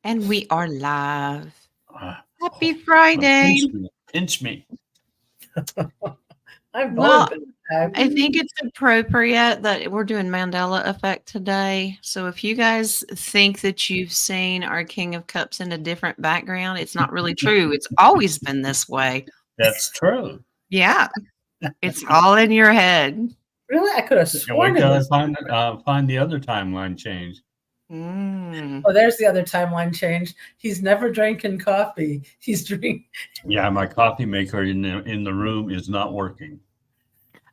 And we are live. Uh, Happy pinch Friday. me. Pinch me. I've always Well, been attacked. I think it's appropriate that we're doing Mandela effect today. So if you guys think that you've seen our King of Cups in a different background, it's not really true. It's always been this way. That's true. Yeah, it's all in your head. Really, I could have And wait sworn it till I was. find the other timeline change. Mm. Oh, there's the other timeline change. He's never drinking coffee. He's drinking. Yeah, my coffee maker in the room is not working.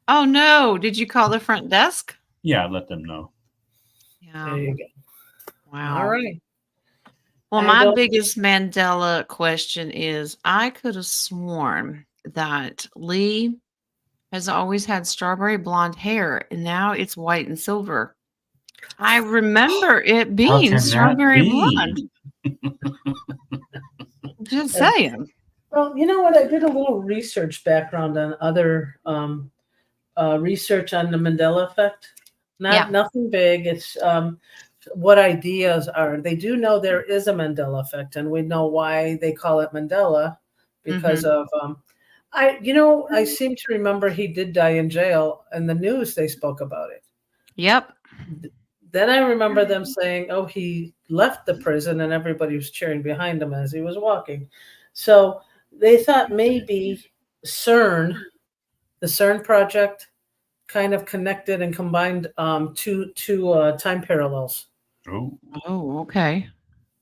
Oh no, did you call the front desk? Yeah, let them know. There Yeah. you go. Wow. All right. Well, I my don't. biggest Mandela question is I could have sworn that Lee has always had strawberry blonde hair and now it's white and silver. I remember it How being can that strawberry blonde. be? Just saying. Well, you know what? I did a little research background on other research on the Mandela effect. Yeah. Nothing big. It's what ideas are. They do know there is a Mandela effect, and we know why they call it Mandela because Hmm. of I seem to remember he did die in jail, and the news they spoke about it. Yep. Then I remember them saying, "Oh, he left the prison," and everybody was cheering behind him as he was walking. So they thought maybe CERN, the CERN project, kind of connected and combined two time parallels. Oh, Oh, okay.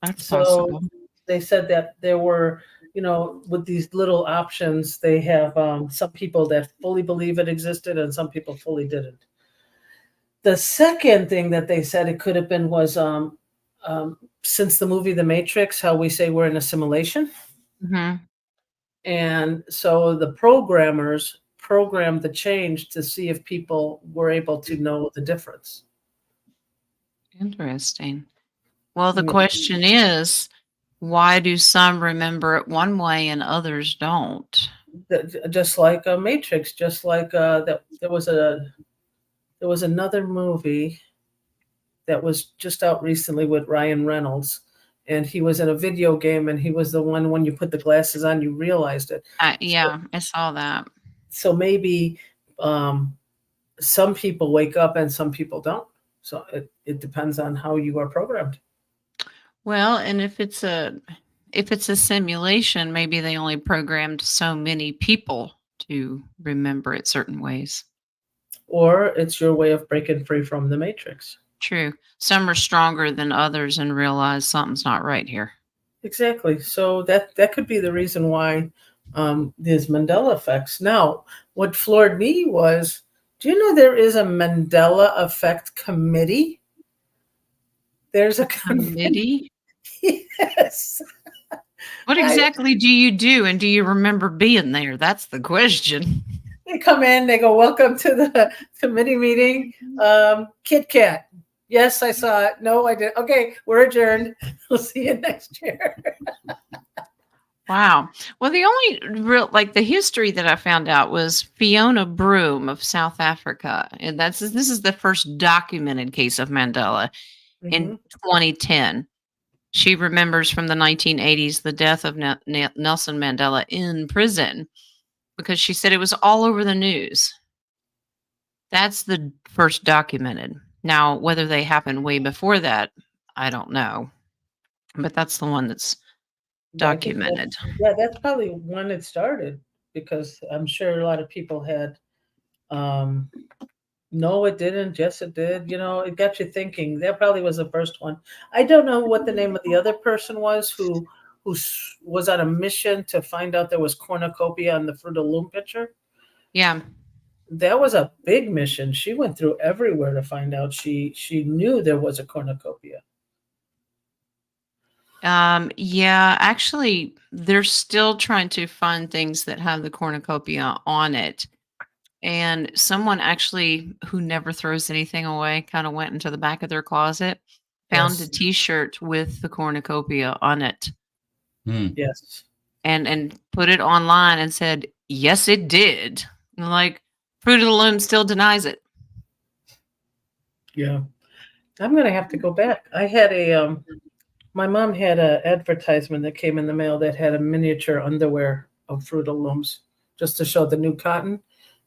That's So possible. they said that there were, with these little options, they have some people that fully believe it existed and some people fully didn't. The second thing that they said it could have been was since the movie The Matrix, how we say we're in a simulation. Hmm. And so the programmers programmed the change to see if people were able to know the difference. Interesting. Well, the Yeah. question is, why do some remember it one way and others don't? Just like a Matrix, just like that there was another movie that was just out recently with Ryan Reynolds, and he was in a video game, and he was the one when you put the glasses on, you realized it. So, Yeah, I saw that. so maybe um, some people wake up and some people don't. So it depends on how you are programmed. Well, and if it's a simulation, maybe they only programmed so many people to remember it certain ways. Or it's your way of breaking free from the matrix. True. Some are stronger than others and realize something's not right here. Exactly. So that could be the reason why there's Mandela effects. Now, what floored me was, do you know there is a Mandela effect committee? There's a convention. Committee? Yes. What I, exactly do you do and do you remember being there? That's the question. they come in, they go, "Welcome to the committee meeting." Kit Kat. Yes, I saw it. No, I didn't. Okay, we're adjourned. We'll see you next year. Wow. Well, the only real the history that I found out was Fiona Broom of South Africa, and this is the first documented case of Mandela in Hmm. 2010. She remembers from the 1980s the death of Nelson Mandela in prison because she said it was all over the news. That's the first documented. Now, whether they happened way before that, I don't know, but that's the one that's I think documented. that's probably when it started because I'm sure a lot of people had um, no, it didn't. Yes, it did. It got you thinking. That probably was the first one. I don't know what the name of the other person was who was on a mission to find out there was cornucopia on the Fruit of the Loom picture. Yeah. That was a big mission. She went through everywhere to find out. She knew there was a cornucopia. Yeah, actually, they're still trying to find things that have the cornucopia on it. And someone actually who never throws anything away kind of went into the back of their closet, found a Yes, t-shirt with the cornucopia on it hmm. yes, and put it online and said, "Yes, it did." And like Fruit of the Loom still denies it. yeah. I'm gonna have to go back. I had My mom had an advertisement that came in the mail that had a miniature underwear of Fruit of Looms just to show the new cotton.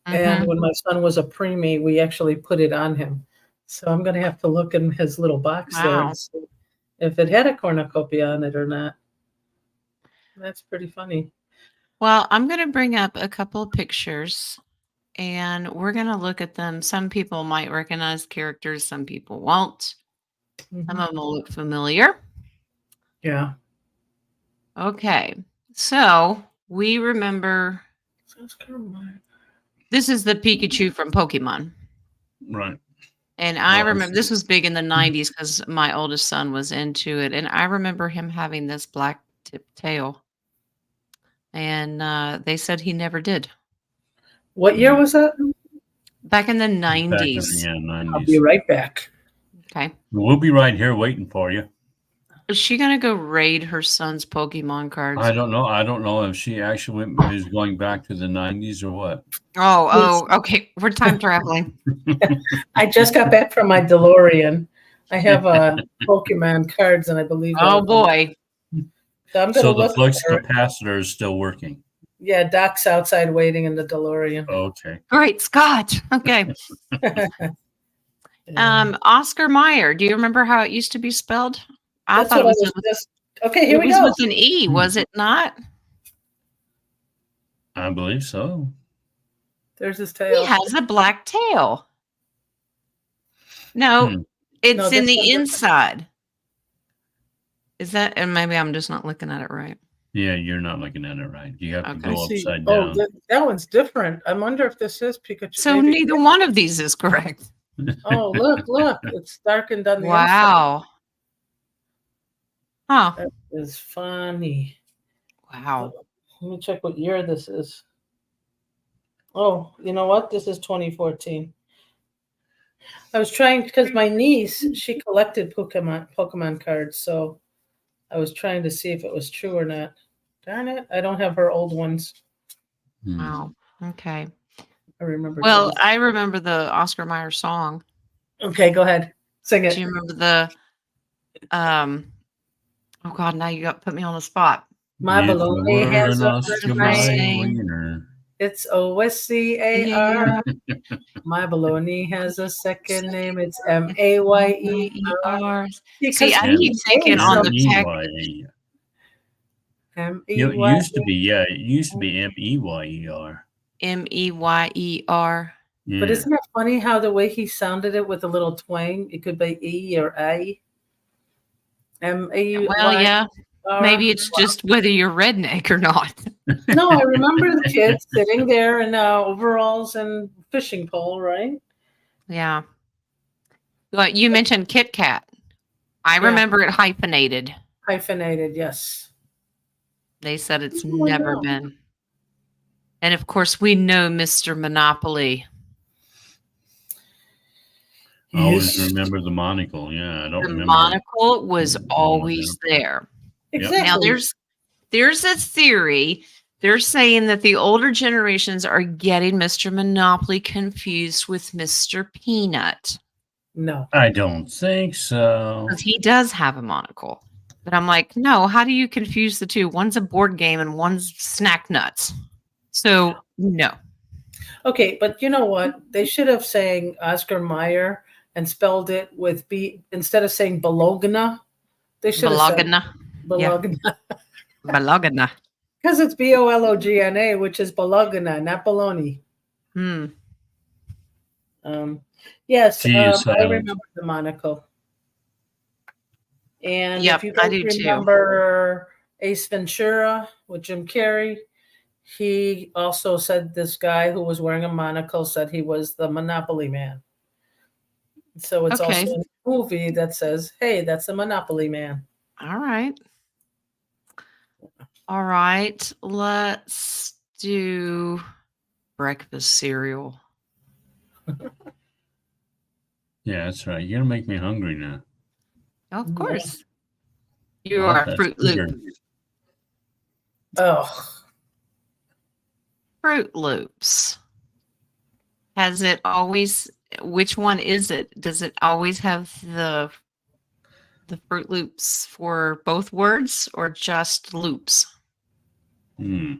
And Mhm. when my son was a preemie, we actually put it on him. So I'm going to have to look in his little box there Wow. and see if it had a cornucopia on it or not. That's pretty funny. Well, I'm going to bring up a couple of pictures and we're going to look at them. Some people might recognize characters, some people won't. Some Mhm. of them will look familiar. Yeah. Okay. So we remember Sounds kind of like- this is the Pikachu from Pokemon. Right. And I Well, remember this was big in the 90s because my oldest son was into it. And I remember him having this black tip tail. And they said he never did. What year was that? Back in the back in 90s. the I'll be 90s. right back. Okay. We'll be right here waiting for you. Is she going to go raid her son's Pokemon cards? I don't know. I don't know if she actually is going back to the 90s or what. Oh, okay. We're time traveling. I just got back from my DeLorean. I have Pokemon cards, and I believe. Oh, boy. So I'm going to So the look flux for it. capacitor is still working. Yeah, Doc's outside waiting in the DeLorean. Okay. Great Scott. Okay. Oscar Mayer. Do you remember how it used to be spelled? I That's thought what it I was, was just. Okay, here it we was go. with an E, was it not? I believe so. There's his He tail. has a black tail. No, Hmm. it's No, in this the one's different. inside. Is that, and maybe I'm just not looking at it right. Yeah, you're not looking at it right. You have to Okay. go I see. upside Oh, down. that one's different. I wonder if this is Pikachu. So maybe. neither one of these is correct. Oh, look. It's darkened on the inside. Wow. Huh. That is funny. Wow. Let me check what year this is. Oh, you know what? This is 2014. I was trying because my niece, she collected Pokemon cards, so I was trying to see if it was true or not. Darn it, I don't have her old ones. Hmm. Wow. Okay. I remember. Well, I remember the Oscar Mayer song. Okay, go ahead. Sing it. Do you remember the oh God, now you got put me on the spot. My If we baloney were has an a Oscar first Mayer name. winner. It's OSCAR. My baloney has a second name. It's MAYER. See, I keep thinking on the tech. It used to be, yeah, it used to be MEYER. MEYER. Yeah. But isn't it funny how the way he sounded it with a little twang? It could be E or A. MAY. Well, yeah. Maybe it's just whether you're redneck or not. No, I remember the kids sitting there in overalls and fishing pole, right? Yeah. Well, you mentioned Kit Kat. I remember it hyphenated. Hyphenated, yes. They said it's never been. And of course, we know Mr. Monopoly. I always remember the monocle. Yeah, I don't remember. The monocle was always there. Exactly. Now, there's a theory. They're saying that the older generations are getting Mr. Monopoly confused with Mr. Peanut. No. I don't think so. Because he does have a monocle. But I'm like, no, how do you confuse the two? One's a board game and one's snack nuts. So, no. Okay, but you know what? They should have sang Oscar Mayer and spelled it with B instead of saying Bologna. They should have said Bologna. Bologna. Because it's BOLOGNA, which is Bologna, not bologna. Yes, I remember the monocle. And if you guys remember Ace Ventura with Jim Carrey, he also said this guy who was wearing a monocle said he was the Monopoly Man. So it's also a movie that says, hey, that's the Monopoly Man. All right. All right. Let's do breakfast cereal. Yeah, that's right. You're going to make me hungry now. Of course. You are Fruit Loop. Oh. Fruit Loops. Has it always, which one is it? Does it always have the the Fruit Loops for both words or just loops? Never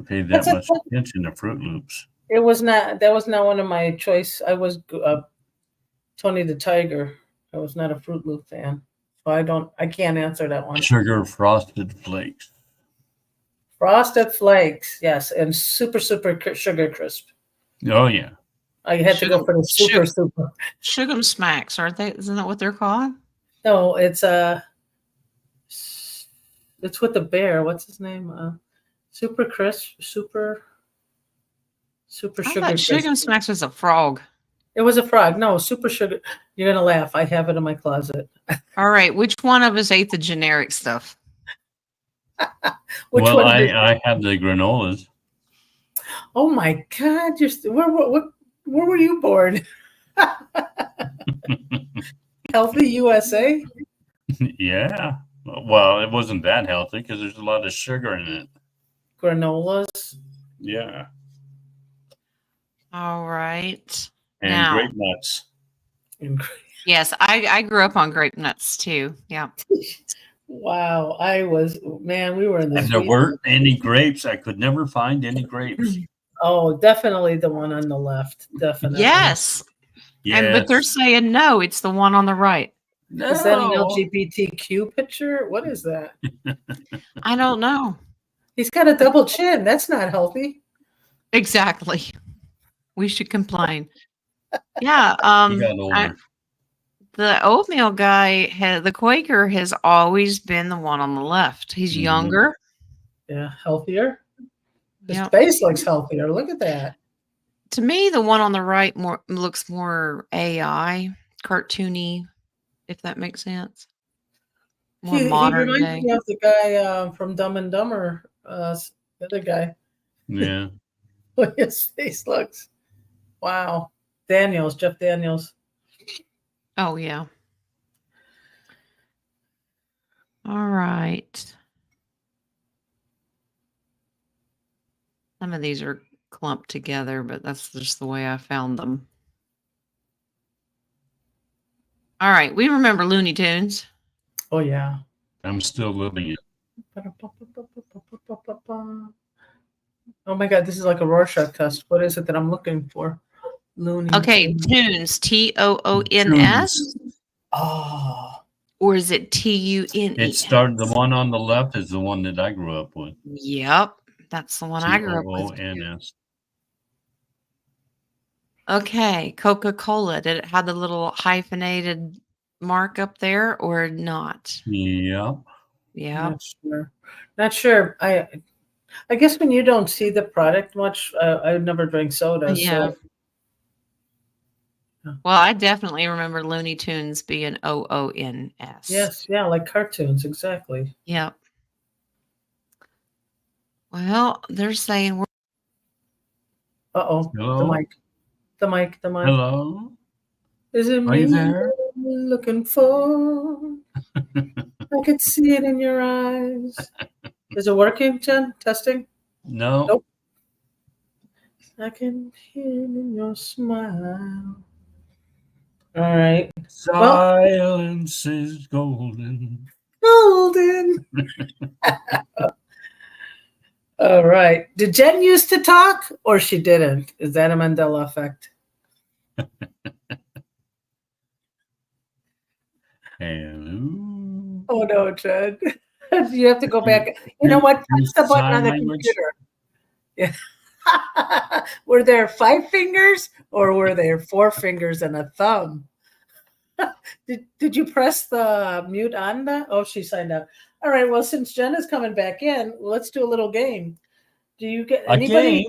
paid that That's a much attention to Fruit Loops. It was not. That was not one of my choice. I was Tony the Tiger. I was not a Fruit Loop fan, so I can't answer that one. Sugar Frosted Flakes. Frosted Flakes, yes, and super sugar crisp. Oh yeah. I had to go for the super. Sugar Smacks, aren't they? Isn't that what they're called? No, it's with the bear. What's his name? Super crisp, super I sugar thought crisp. Sugar Smacks was a frog. It was a frog. No, super sugar. You're gonna laugh. I have it in my closet. All right, which one of us ate the generic stuff? Which well, one? I have the granolas. Oh my God! Where were you born? Healthy USA. Yeah. Well, it wasn't that healthy because there's a lot of sugar in it. Granolas. Yeah. All right. And Now, grape nuts. yes, I grew up on grape nuts too. Yeah. Wow, we were in the And there sweet. weren't any grapes. I could never find any grapes. Oh, definitely the one on the left. Definitely. Yes. But they're saying no, it's the one on the right. No. Is that an LGBTQ picture? What is that? I don't know. He's got a double chin. That's not healthy. Exactly. We should complain. Yeah. He got older. The oatmeal guy, the Quaker, has always been the one on the left. He's younger. Yeah, healthier. His Yep. face looks healthier. Look at that. To me, the one on the right looks more AI, cartoony, if that makes sense. More modern he reminds day. me of the guy from Dumb and Dumber. The other guy. Yeah. His face looks. Wow. Jeff Daniels. Oh, yeah. All right. Some of these are clumped together, but that's just the way I found them. All right. We remember Looney Tunes. Oh, yeah. I'm still living it. Oh my God, this is like a Rorschach test. What is it that I'm looking for? Looney. Okay, Tunes, Toons. Oh. Or is it Tune? It started. The one on the left is the one that I grew up with. Yep, that's the one I grew up with. Toons. Okay, Coca-Cola. Did it have the little hyphenated mark up there or not? Yeah. Yeah. Not sure. I guess when you don't see the product much, I never drink soda. Yeah. So. Well, I definitely remember Looney Tunes being OONS. Yes, yeah, like cartoons, exactly. Yep. Well, they're saying we're. Uh-oh. Hello? The mic. Hello? Is it Are me you there? you're looking for? I could see it in your eyes. Is it working, Jen? Testing? No. Nope. I can hear it in your smile. All right. Silence is golden. Golden. All right. Did Jen used to talk or she didn't? Is that a Mandela effect? Hello. Oh no, Jen. You have to go back. You know what? Press the button on the computer. Yeah. Were there 5 fingers or were there 4 fingers and a thumb? Did you press the mute on that? Oh, she signed up. All right. Well, since Jen is coming back in, let's do a little game. Do you get anybody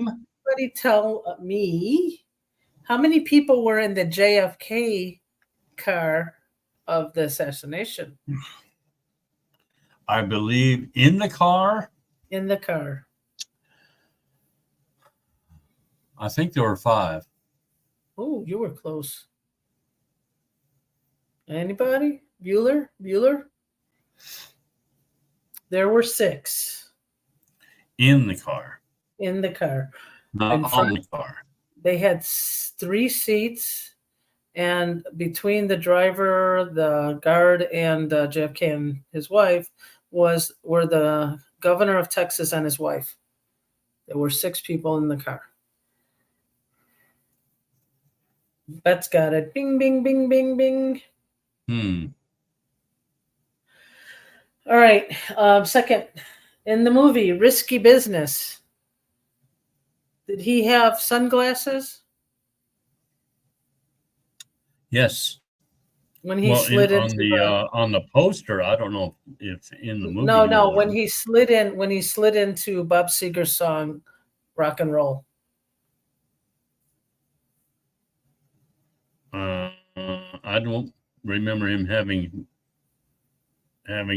tell me how many people were in the JFK car of the assassination? I believe in the car. In the car. I think there were 5. Oh, you were close. Anybody? Bueller? There were 6. In the car. In the car. Not on the car. They had 3 seats And between the driver, the guard, and JFK and his wife were the governor of Texas and his wife. There were 6 people in the car. Bet's got it. Bing, bing, bing, bing, bing. All right. Second, in the movie Risky Business, did he have sunglasses Yes. when he slid into on the poster, I don't know if in the movie. No, when he slid into Bob Seger's song Rock and Roll. I don't remember him having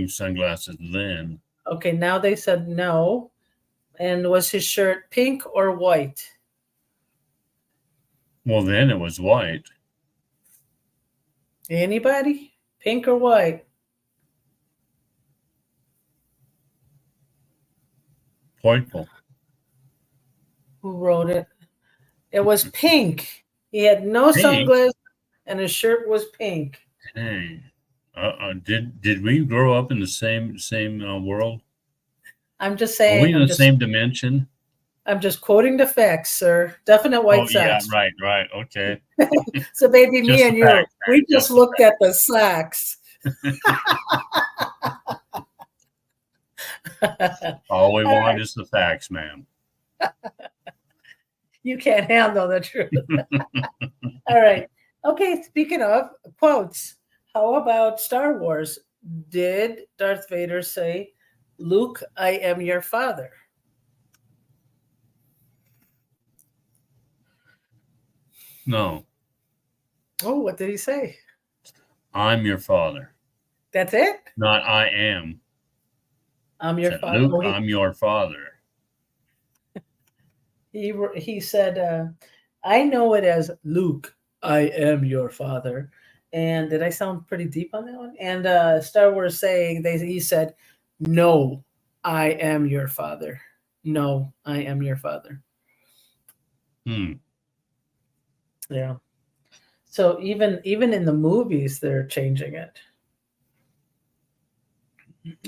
sunglasses then. Okay, now they said no. And was his shirt pink or white? Well, then it was white. Anybody? Pink or white? Purple. Who wrote it? It was pink. He had no sunglasses, and his shirt was pink. Dang. Did we grow up in the same world? I'm just saying. Are we in the same dimension? I'm just quoting the facts, sir. Definite white socks. Yeah, right. Okay. So, baby, me and you, we just looked at the socks. All we want is the facts, ma'am. You can't handle the truth. All right. Okay, speaking of quotes, how about Star Wars? Did Darth Vader say, "Luke, I am your father"? No. Oh, what did he say? I'm your father. That's it? Not I am. I'm your father. Luke, I'm your father. He said, I know it as Luke, I am your father. And did I sound pretty deep on that one? And Star Wars saying, he said, no, I am your father. No, I am your father. Yeah. So even in the movies, they're changing it.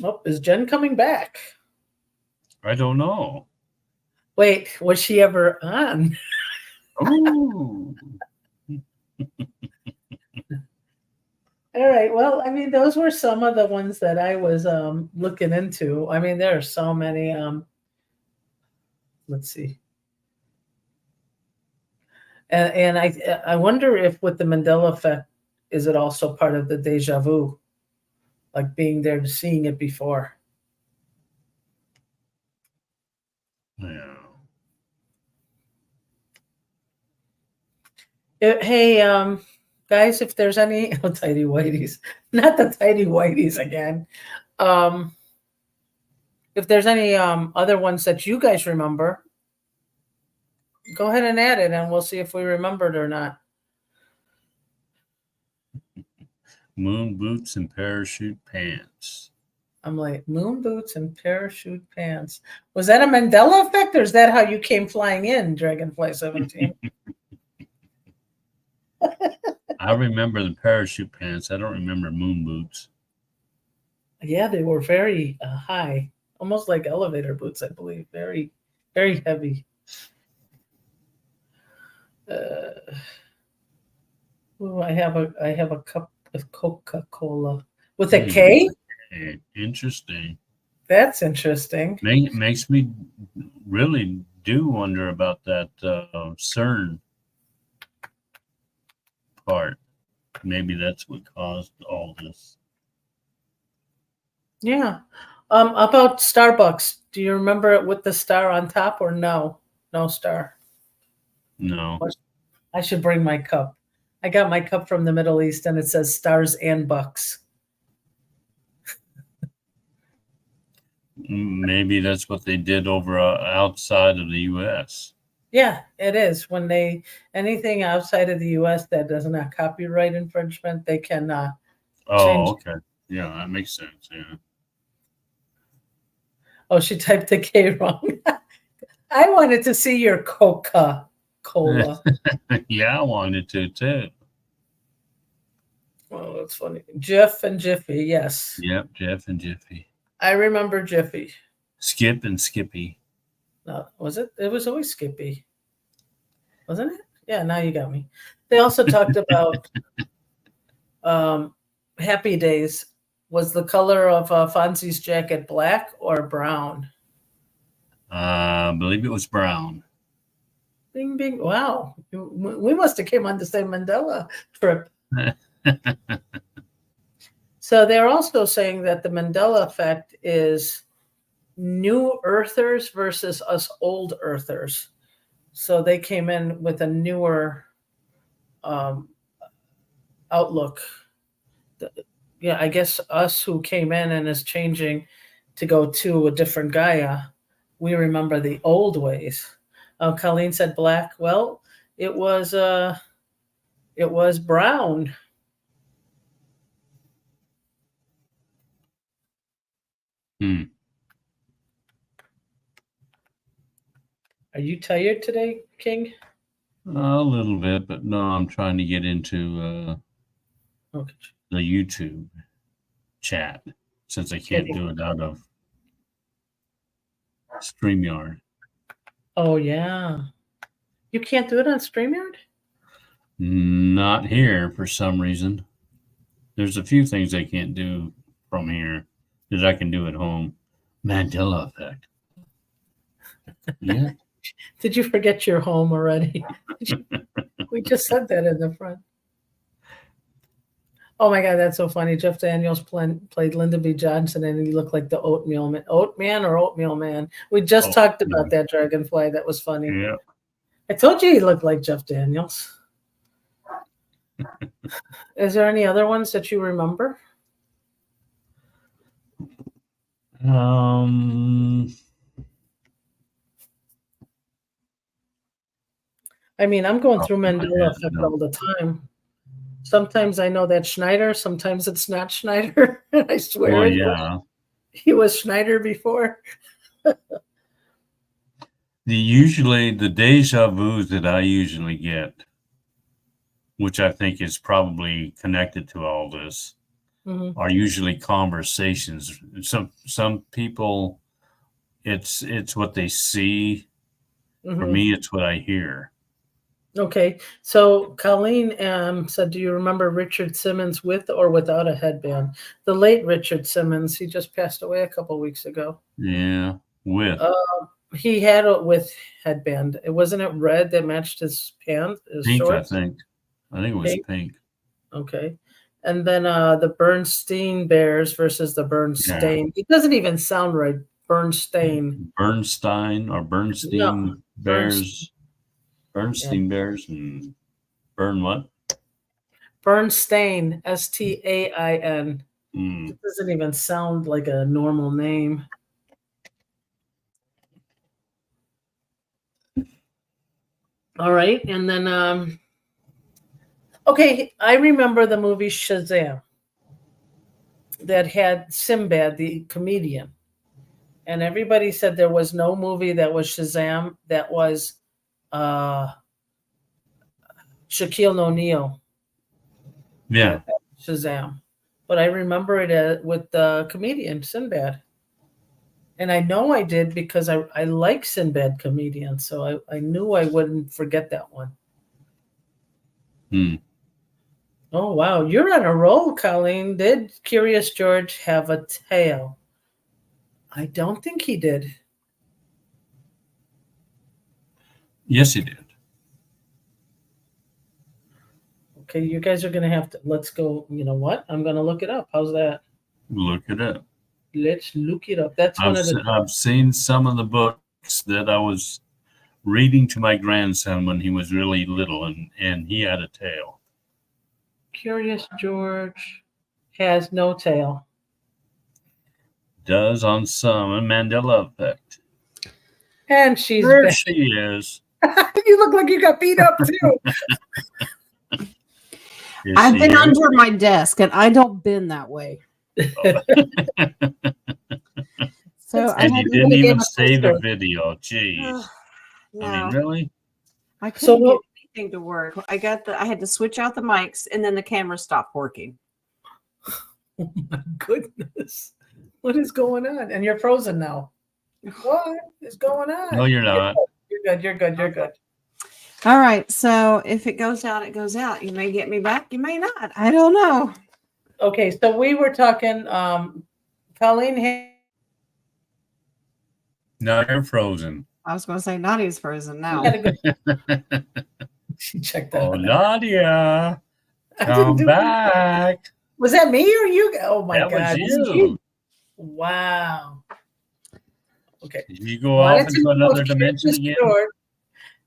Oh, is Jen coming back? I don't know. Wait, was she ever on? Ooh. All right. Well, I mean, those were some of the ones that I was looking into. I mean, there are so many. Let's see. And I wonder if with the Mandela effect, is it also part of the deja vu, like being there, seeing it before? Yeah. Hey, guys, if there's any tidy whiteys, not the tidy whiteys again. If there's any other ones that you guys remember, go ahead and add it, and we'll see if we remembered or not. Moon boots and parachute pants. I'm like, moon boots and parachute pants. Was that a Mandela effect, or is that how you came flying in, Dragonfly 17? I remember the parachute pants. I don't remember moon boots. Yeah, they were very high, almost like elevator boots, I believe. Very, very heavy. I have a cup of Coca-Cola with a K. Interesting. That's interesting. Makes me really do wonder about that CERN part. Maybe that's what caused all this. Yeah. About Starbucks, do you remember it with the star on top or no? No star. No. I should bring my cup. I got my cup from the Middle East, and it says stars and bucks. Maybe that's what they did over outside of the U.S. Yeah, it is. When anything outside of the U.S. that doesn't have copyright infringement, they can change. Okay. Yeah, that makes sense. Yeah. Oh, she typed the K wrong. I wanted to see your Coca-Cola. Yeah, I wanted to too. Oh, that's funny. Jiff and Jiffy, yes. Yep, Jeff and Jiffy. I remember Jiffy. Skip and Skippy. No, was it? It was always Skippy, wasn't it? Yeah, now you got me. They also talked about Happy Days. Was the color of Fonzie's jacket black or brown? I believe it was brown. Bing, bing. Wow. We must have came on the same Mandela trip. So they're also saying that the Mandela effect is new earthers versus us old earthers. So they came in with a newer outlook. Yeah, I guess us who came in and is changing to go to a different Gaia, we remember the old ways. Colleen said black. Well, it was brown. Hmm. Are you tired today, King? A little bit, but no, I'm trying to get into Okay. the YouTube chat since I can't do it out of StreamYard. Oh yeah. You can't do it on StreamYard? Not here for some reason. There's a few things I can't do from here that I can do at home. Mandela effect. Yeah. Did you forget your home already? We just said that in the front. Oh my God, that's so funny. Jeff Daniels played Lyndon B. Johnson, and he looked like the Oatmeal Man. Oatmeal Man. We just talked about that Dragonfly. That was funny. Yeah. I told you he looked like Jeff Daniels. Is there any other ones that you remember? I mean, I'm going through Mandela effect all the time. Sometimes I know that's Schneider. Sometimes it's not Schneider. I swear. Well, yeah. He was Schneider before. The deja vus that I usually get, which I think is probably connected to all this, are usually conversations. Some people, it's what they see. For me, it's what I hear. Okay, so Colleen said, do you remember Richard Simmons with or without a headband? The late Richard Simmons, he just passed away a couple of weeks ago. Yeah, with. He had it with headband. It wasn't it red that matched his pants, his pink, shorts? I think it was pink. Okay. And then the Bernstein Bears versus the Bernstein. Yeah. It doesn't even sound right. Bernstein. Bernstein or Bernstein No, Bears. Bernstein Bears and Burn what? Bernstein, Stain. It doesn't even sound like a normal name. All right, and then okay, I remember the movie Shazam that had Sinbad, the comedian, and everybody said there was no movie that was Shazam that was Shaquille O'Neal. Yeah. Shazam. But I remember it with the comedian Sinbad. And I know I did because I like Sinbad comedians, so I knew I wouldn't forget that one. Oh, wow. You're on a roll, Colleen. Did Curious George have a tail? I don't think he did. Yes, he did. Okay, you guys are going to have to, let's go, you know what? I'm going to look it up. How's that? Look it up. Let's look it up. That's one of the... I've seen some of the books that I was reading to my grandson when he was really little, and he had a tail. Curious George has no tail. Does on some, a Mandela effect. And she's there back. She is. You look like you got beat up too. I've been under my desk, and I don't bend that way. So and you didn't even save the video. Jeez. No. I mean, really? I couldn't get everything to work. I had to switch out the mics, and then the camera stopped working. Oh my goodness. What is going on? And you're frozen now. What is going on? No, you're not. You're good. You're good. You're good. All right. So if it goes out, it goes out. You may get me back. You may not. I don't know. Okay. So we were talking, Colleen. Now you're frozen. I was going to say Nadia's frozen now. She checked out. Oh, Nadia, I didn't come do back. Was that me or you? Oh my That God. was you. Wow. Okay. Did you go off into another dimension again?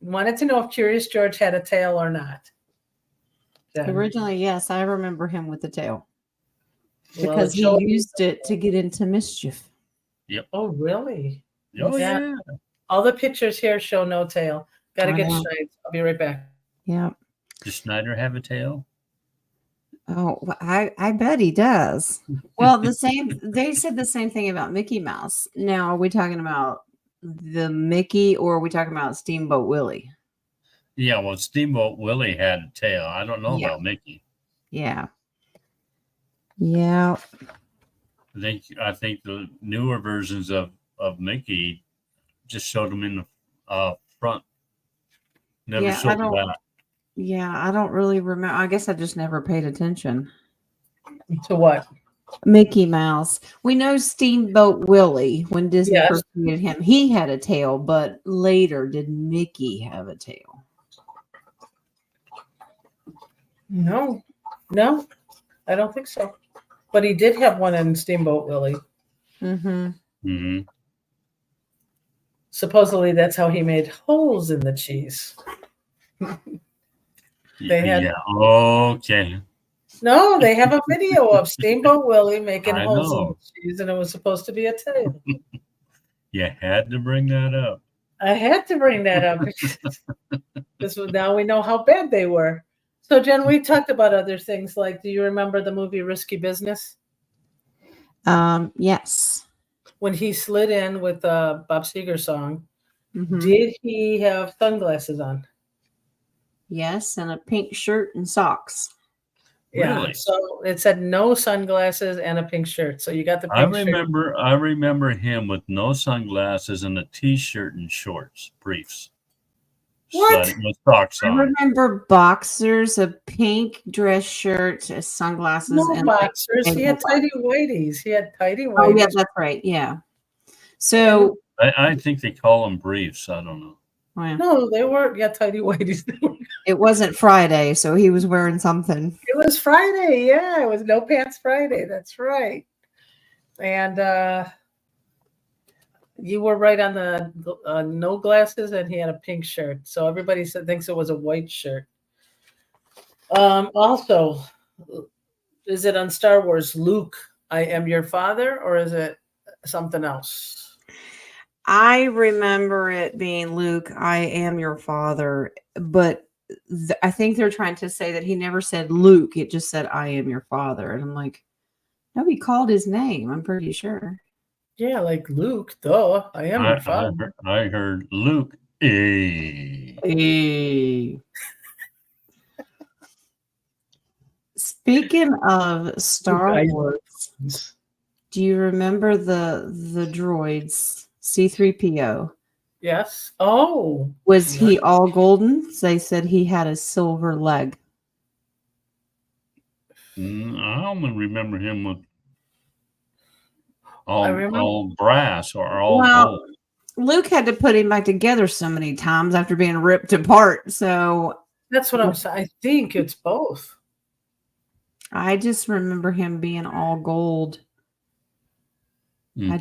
Wanted to know if Curious George had a tail or not. Originally, yes, I remember him with the tail Well, because he used it to get into mischief. Yep. Oh, really? Oh, yeah. All the pictures here show no tail. Got to get straight. I'll be right back. Yeah. Does Schneider have a tail? Oh, I bet he does. Well, they said the same thing about Mickey Mouse. Now, are we talking about the Mickey or are we talking about Steamboat Willie? Yeah, well, Steamboat Willie had a tail. I don't know about Mickey. Yeah. Yeah. I think the newer versions of Mickey just showed him in the front. Never showed the back. Yeah, I don't really remember. I guess I just never paid attention. To what? Mickey Mouse. We know Steamboat Willie, when Disney first created him, he had a tail, but later did Mickey have a tail? No, I don't think so. But he did have one in Steamboat Willie. Mm-hmm. Mm-hmm. Supposedly that's how he made holes in the cheese. Okay. No, they have a video of Steamboat Willie making holes in the cheese, and it was supposed to be a tail. You had to bring that up. I had to bring that up. Now we know how bad they were. So, Jen, we talked about other things like, do you remember the movie Risky Business? Yes. When he slid in with the Bob Seger song, Mm-hmm. did he have sunglasses on? Yes, and a pink shirt and socks. Yeah. Really? So it said no sunglasses and a pink shirt. So you got the pink shirt. I remember him with no sunglasses and a t-shirt and shorts, briefs. What? With socks on. I remember boxers, a pink dress shirt, sunglasses, and boxers. He had tidy whities. Oh, yeah, that's right. Yeah. So I think they call them briefs. I don't know. Wow. No, they weren't. Yeah, tidy whities. It wasn't Friday, so he was wearing something. It was Friday. Yeah, it was No Pants Friday. That's right. And you were right on the no glasses, and he had a pink shirt. So everybody thinks it was a white shirt. Also, is it on Star Wars, Luke, I am your father, or is it something else? I remember it being Luke, I am your father, but I think they're trying to say that he never said Luke. It just said, I am your father. And I'm like, no, he called his name. I'm pretty sure. Yeah, like Luke, duh. I am your father. I heard Luke. Hey. Speaking of Star Wars, do you remember the droids, C-3PO? Yes. Oh. Was he all golden? They said he had a silver leg. I only remember him with all brass or all gold. Luke had to put him back together so many times after being ripped apart. So that's what I'm saying. I think it's both. I just remember him being all gold. Mm-hmm.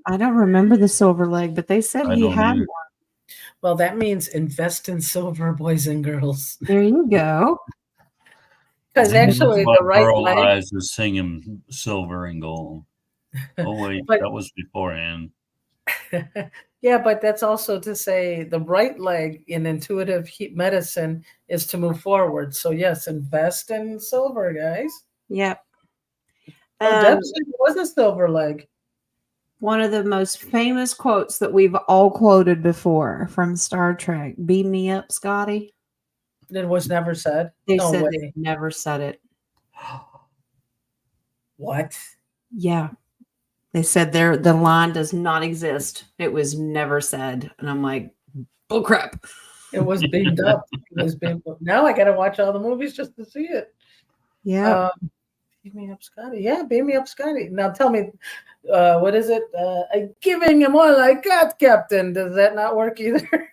I don't remember the silver leg, but they said he had one. Well, that means invest in silver, boys and girls. There you go. Because actually, the right leg eyes is singing silver and gold. Oh wait, that was beforehand. Yeah, but that's also to say the right leg in intuitive medicine is to move forward. So yes, invest in silver, guys. Yep. Dempsey was a silver leg. One of the most famous quotes that we've all quoted before from Star Trek. Beam me up, Scotty. It was never said. They No said way. they never said it. What? Yeah. They said the line does not exist. It was never said. And I'm like, bull crap. It was beamed up. It was beamed up. Now I got to watch all the movies just to see it. Yeah. Beam me up, Scotty. Yeah, beam me up, Scotty. Now tell me, what is it? I'm giving him all I got, Captain. Does that not work either?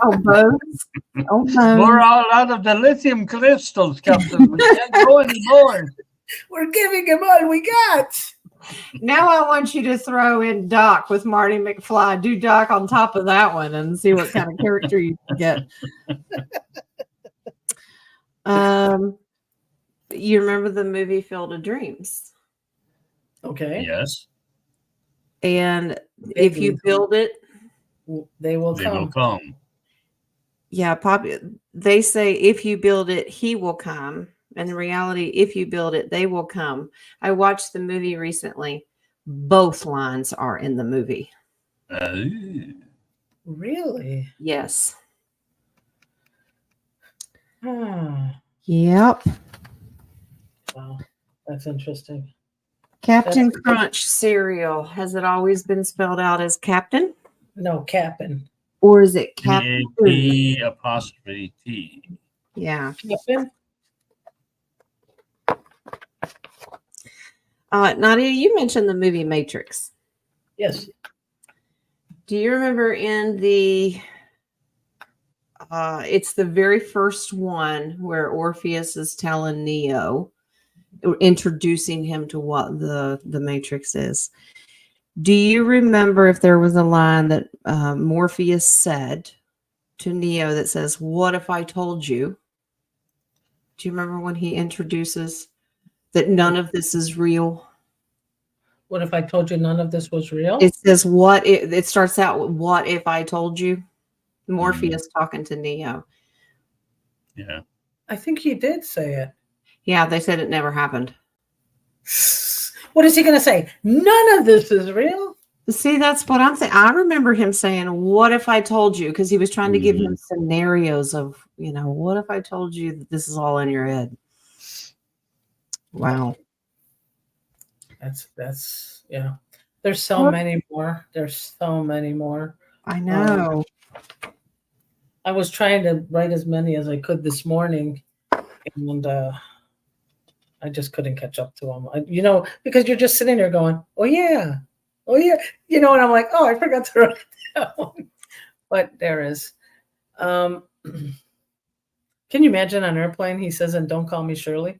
Oh, bones. Oh, We're bones. all out of the lithium crystals, Captain. We can't go anymore. We're giving him all we got. Now I want you to throw in Doc with Marty McFly. Do Doc on top of that one and see what kind of character you can get. You remember the movie Field of Dreams? Okay. Yes, And if you build it, they will they come. will come. yeah, they say if you build it, he will come. And in reality, if you build it, they will come. I watched the movie recently. Both lines are in the movie. Really? Yes. Wow, Yep. that's interesting. Captain Crunch cereal. Has it always been spelled out as Captain? No, Captain. Or is it Captain? C-A-P-T. Yeah. Captain? Nadia, you mentioned the movie Matrix. Yes. Do you remember in the it's the very first one where Orpheus is telling Neo, introducing him to what the Matrix is. Do you remember if there was a line that Morpheus said to Neo that says, "What if I told you?" Do you remember when he introduces that none of this is real? What if I told you none of this was real? It says, it starts out with, "What if I told you?" Morpheus talking to Neo. Yeah. I think he did say it. Yeah, they said it never happened. What is he going to say? None of this is real. See, that's what I'm saying. I remember him saying, "What if I told you?" Because he was trying to give him scenarios of, what if I told you that this is all in your head? Wow. That's yeah. There's so many more. There's so many more. I know. I was trying to write as many as I could this morning, and I just couldn't catch up to them. Because you're just sitting there going, "Oh yeah, oh yeah," and I'm like, "Oh, I forgot to write that one." But there is. Can you imagine on an airplane? He says, "And don't call me Shirley."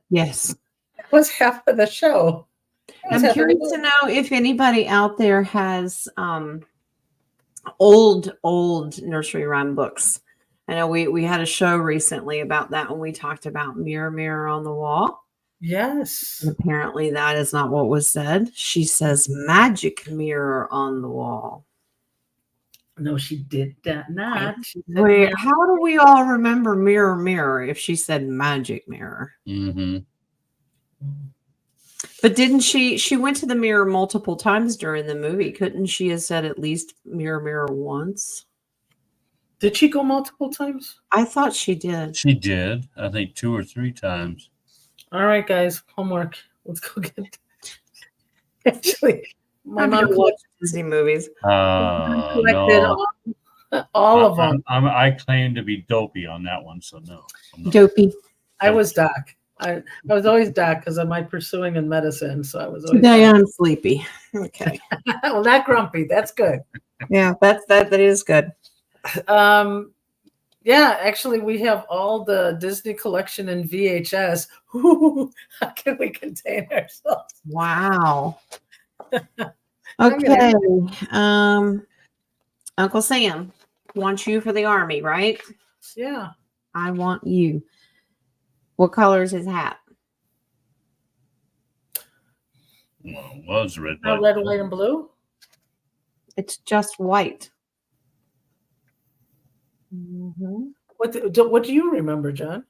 Yes. That was half of the show. I'm curious to know if anybody out there has old nursery rhyme books. I know we had a show recently about that when we talked about Mirror, Mirror on the Wall. Yes. And apparently that is not what was said. She says magic mirror on the wall. No, she did that not. Wait, how do we all remember Mirror, Mirror if she said magic mirror? Mm-hmm. But didn't she went to the mirror multiple times during the movie? Couldn't she have said at least mirror, mirror once? Did she go multiple times? I thought she did. She did. I think 2 or 3 times. All right, guys, homework. Let's go get. Actually, my I'm mom gonna watch Disney movies. collected No. all of them. I claim to be dopey on that one, so no. Dopey. I was Doc. I was always Doc because of my pursuing in medicine. So I was always. Today I'm sleepy. Okay. Well, not grumpy. That's good. Yeah, that is good. Yeah, actually, we have all the Disney collection in VHS. Ooh, how can we contain ourselves? Wow. Okay. Uncle Sam wants you for the army, right? Yeah. I want you. What color is his hat? Well, it was red, Not red, white, and blue. It's just white. Mm-hmm. What do you remember, John?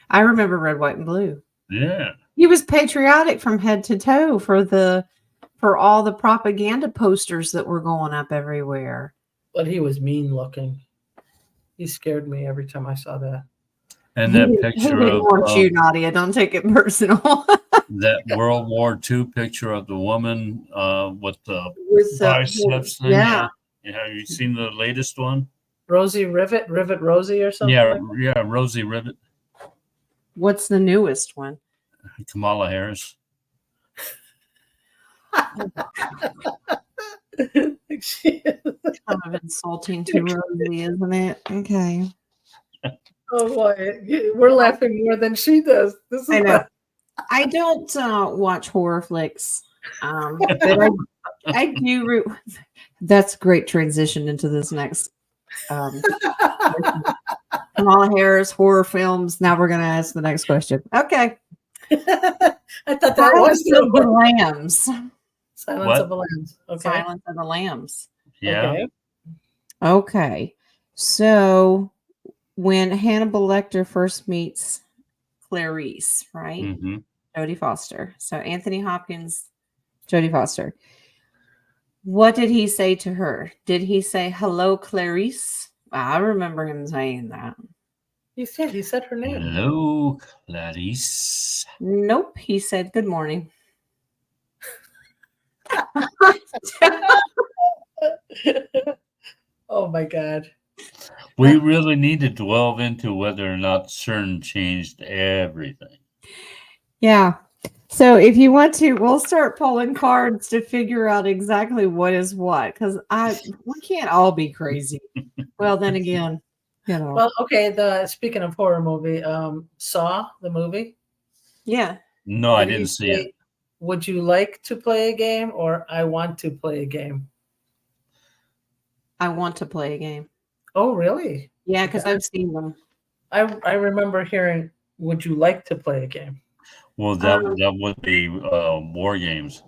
I remember red, white, and blue. Yeah. He was patriotic from head to toe for all the propaganda posters that were going up everywhere. But he was mean looking. He scared me every time I saw that. And He that didn't picture of want you, Nadia. Don't take it personal. that World War II picture of the woman with the With biceps thing. yeah. Have you seen the latest one? Rosie Rivet Rosie or something. Yeah, like that? yeah, Rosie Rivet, What's the newest one? Kamala Harris. Kind of insulting to Rosie, isn't it? Okay. Oh boy, we're laughing more than she does. This is I know. I don't watch horror flicks, but I do. That's a great transition into this next. Kamala Harris horror films. Now we're going to ask the next question. Okay. I thought that was Silence of the Lambs. Silence What? of the Lambs. Okay. Silence of the Lambs. Yeah. Okay. Okay. So when Hannibal Lecter first meets Clarice, right? Mm-hmm. Jodie Foster. So Anthony Hopkins, Jodie Foster. What did he say to her? Did he say, "Hello, Clarice"? I remember him saying that. He said her name. Hello, Clarice. Nope. He said, "Good morning." Oh my God. We really need to delve into whether or not CERN changed everything. Yeah. So if you want to, we'll start pulling cards to figure out exactly what is what, because we can't all be crazy. Well, then again, you know. Well, okay. Speaking of horror movie, Saw the movie. Yeah. No, I Did he didn't see say, it. Would you like to play a game, or I want to play a game? I want to play a game. Oh, really? Yeah, because I've seen them. I remember hearing, "Would you like to play a game?" Well, that would be War Games.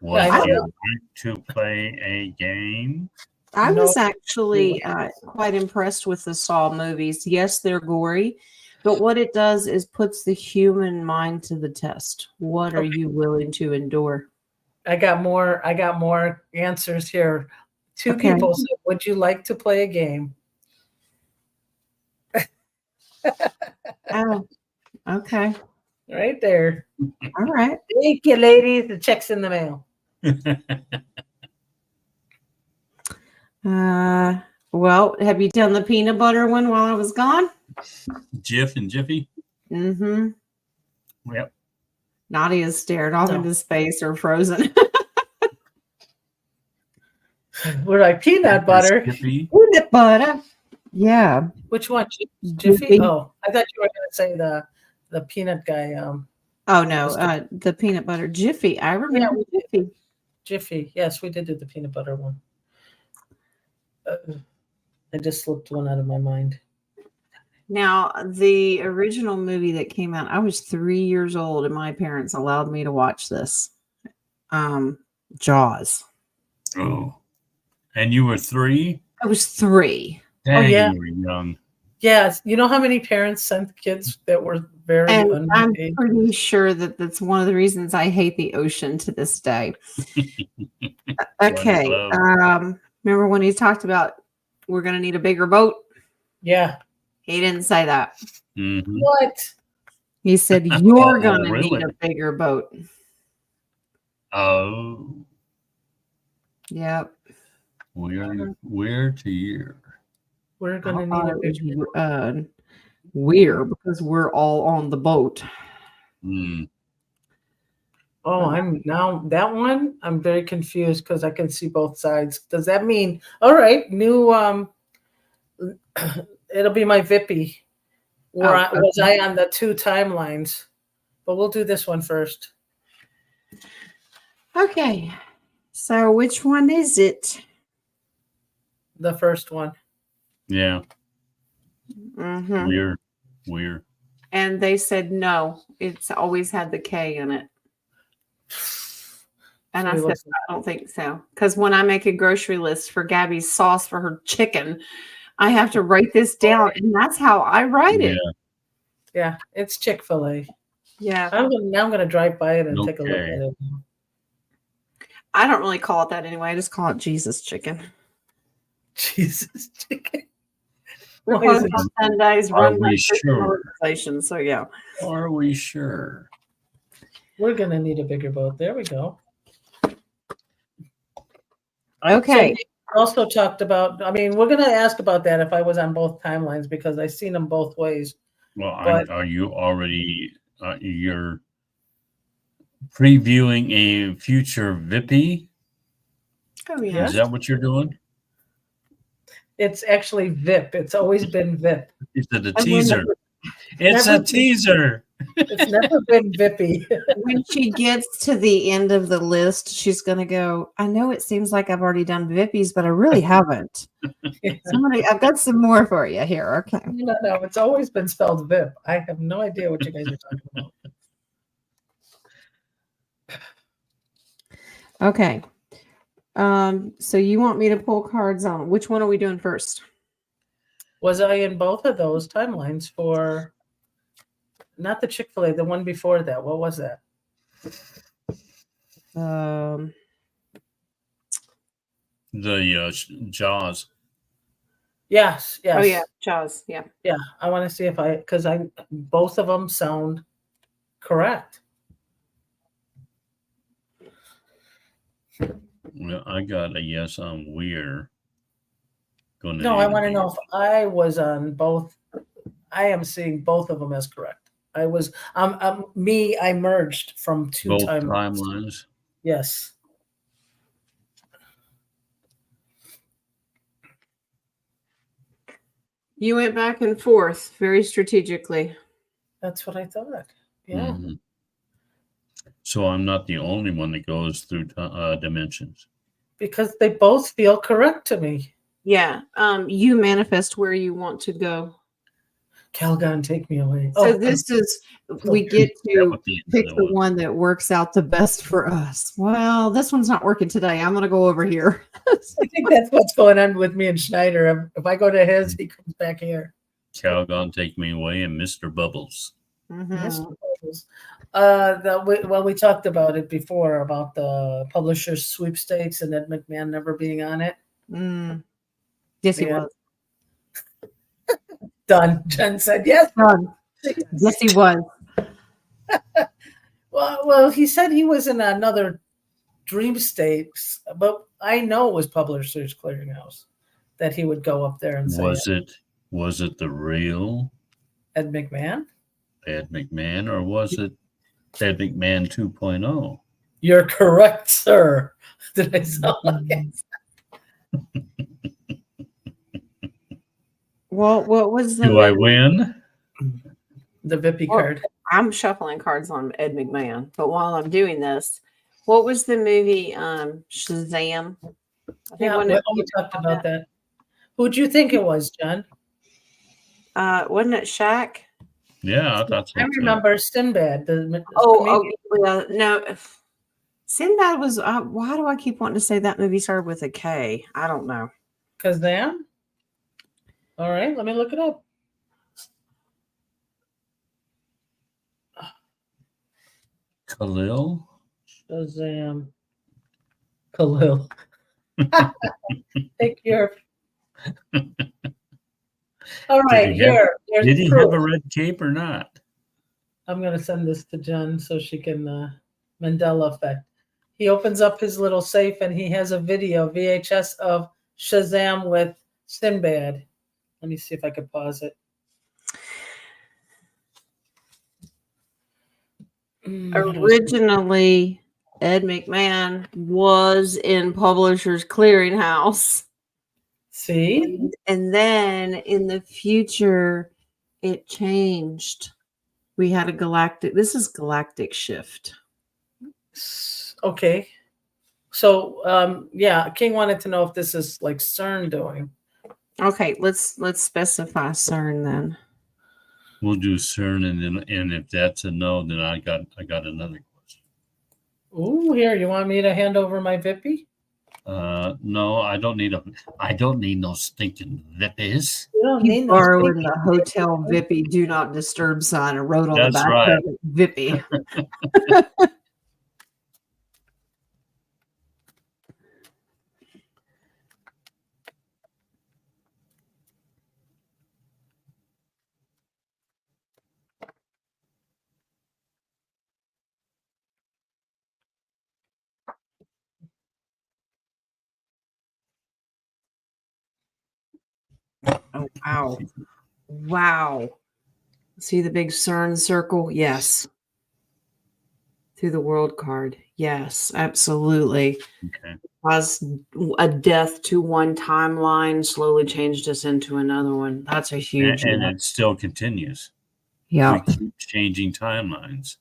Would I know. you like to play a game? I No. was actually quite impressed with the Saw movies. Yes, they're gory, but what it does is puts the human mind to the test. What are you willing to endure? I got more answers here. Two Okay. people said, "Would you like to play a game?" Oh, okay. Right there. All right. Thank you, ladies. The check's in the mail. Well, have you done the peanut butter one while I was gone? Jif and Jiffy? Mm-hmm. Yep. Nadia's stared off No. into space or frozen. We're like peanut butter. Jiffy. Peanut butter. Yeah. Which one? Jiffy. Jiffy? Oh, I thought you were going to say the peanut guy. Oh no, the peanut butter Jiffy. I remember Jiffy. Jiffy. Yes, we did do the peanut butter one. I just slipped one out of my mind. Now, the original movie that came out, I was 3 years old, and my parents allowed me to watch this. Jaws. Oh. And you were 3? I was 3. Dang, yeah. you were young. Yes. You know how many parents sent kids that were very And I'm underage? pretty sure that that's one of the reasons I hate the ocean to this day. Okay. Remember when he talked about we're going to need a bigger boat? Yeah. He didn't say that. Mm-hmm. What? He said you're Oh, going to really? need a bigger boat. Oh. Yep. We're to year. We're going to I need thought a it bigger was we're because we're all on the boat. Mm. Oh, I'm now that one. I'm very confused because I can see both sides. Does that mean all right? New it'll be my Vippy. Was I on the 2 timelines? But we'll do this one first. Okay. So which one is it? The first one. Yeah. Mm-hmm. We're. And they said no. It's always had the K in it. And I said, I don't think so. Because when I make a grocery list for Gabby's sauce for her chicken, I have to write this down. And that's how I write it. Yeah, it's Chick-fil-A. Yeah. I'm going to drive by it and take a look Okay. at it. I don't really call it that anyway. I just call it Jesus chicken. Jesus chicken. We're Why is closed it- on Sundays, Are run by we Christian sure? organizations. So yeah. Are we sure? We're gonna need a bigger boat. There we go. Okay. So we also talked about. I mean, we're gonna ask about that if I was on both timelines because I seen them both ways. Well, But- are you already? You're previewing a future VIPy. Oh yeah. Is that what you're doing? It's actually VIP. It's always been VIP. Is it a And when teaser? It's never- a teaser. It's never been VIPy. When she gets to the end of the list, she's going to go, I know it seems like I've already done Vippies, but I really haven't. I've got some more for you here. Okay. No, it's always been spelled VIP. I have no idea what you guys are talking about. Okay. So you want me to pull cards on which one are we doing first? Was I in both of those timelines for not the Chick-fil-A, the one before that? What was that? The Jaws. Yes. Oh yeah, Jaws. Yeah. Yeah. I want to see if because both of them sound correct. Well, I got a yes on Weir. No, I want to know if I was on both. I am seeing both of them as correct. I was I merged from two both timelines. timelines. Yes. You went back and forth very strategically. That's what I thought. Yeah. Mhm. So I'm not the only one that goes through dimensions. Because they both feel correct to me. Yeah. You manifest where you want to go. Calgon, take me away. So this is we get That to was the pick end the of it. one that works out the best for us. Well, this one's not working today. I'm gonna go over here. I think that's what's going on with me and Schneider. If I go to his, he comes back here. Calgon, take me away, and Mr. Bubbles. Mhm. We talked about it before about the publisher's sweepstakes and Ed McMahon never being on it. Mm. Yes, he Yeah. was. Done. Jen said yes. Done. Yes, he was. Well, he said he was in another Dream Stakes, but I know it was Publishers Clearinghouse that he would go up there and say Was it the real Ed McMahon. Ed McMahon, or was it Ed McMahon 2.0? You're correct, sir. Did I sound like it? Well, what was the Do I movie? win? The Vippy Well, card. I'm shuffling cards on Ed McMahon, but while I'm doing this, what was the movie Shazam? I think Yeah, wasn't we talked about that. Who'd you think it was, John? wasn't it Shaq? Yeah, I thought so. I too. remember Sinbad. The Oh, comedian. well, no. Sinbad was. Why do I keep wanting to say that movie started with a K? I don't know. Kazam? All right, let me look it up. Khalil? Shazam. Khalil. Take your. All right, Did he have- here. There's Did he proof. have a red cape or not? I'm going to send this to Jen so she can Mandela effect. He opens up his little safe and he has a video VHS of Shazam with Sinbad. Let me see if I can pause it. Originally, Ed McMahon was in Publishers Clearinghouse. See? And then in the future, it changed. We had a galactic. This is galactic shift. Okay. So yeah, King wanted to know if this is like CERN doing. Okay, let's specify CERN then. We'll do CERN, and if that's a no, then I got another question. Ooh, here, you want me to hand over my Vippy? No, I don't need no stinking vippies. You don't He need borrowed those the hotel Vippy do not disturb sign and wrote on That's the back right. of it, Vippy. Oh, wow. Wow. See the big CERN circle? Yes. Through the world card. Yes, absolutely. Okay. Was a death to one timeline, slowly changed us into another one. That's a huge And it still continues. yeah. We keep changing timelines.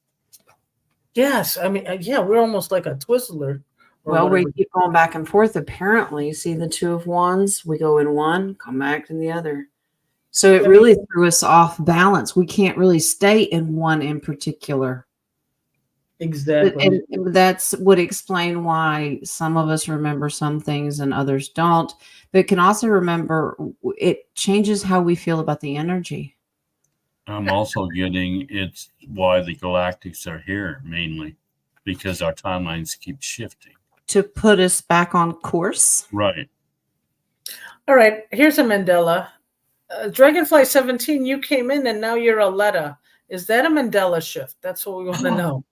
Yes, I mean, yeah, we're almost like a Twizzler. Or Well, we whatever. keep going back and forth. Apparently, see the two of wands, we go in one, come back in the other. So it really threw us off balance. We can't really stay in one in particular. Exactly. And that's would explain why some of us remember some things and others don't. But can also remember it changes how we feel about the energy. I'm also getting it's why the galactics are here mainly because our timelines keep shifting. To put us back on course. Right. All right, here's a Mandela. Dragonfly 17, you came in and now you're a Letta. Is that a Mandela shift? That's what we want to know.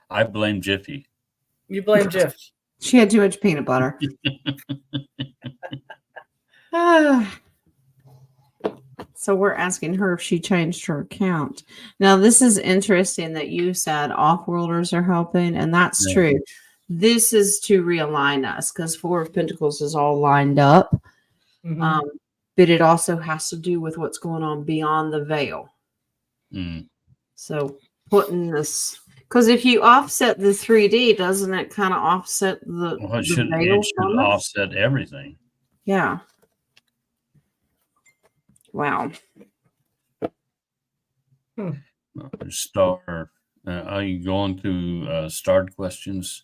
I blame Jiffy. You blame Jeff. She had too much peanut butter. So we're asking her if she changed her account. Now, this is interesting that you said off-worlders are helping, and that's true. This is to realign us because Four of Pentacles is all lined up. Mhm. But it also has to do with what's going on beyond the veil. So putting this, because if you offset the 3D, doesn't it kind of offset the, Well, it the should veil? offset everything. Yeah. Wow. Star. Are you going to starred questions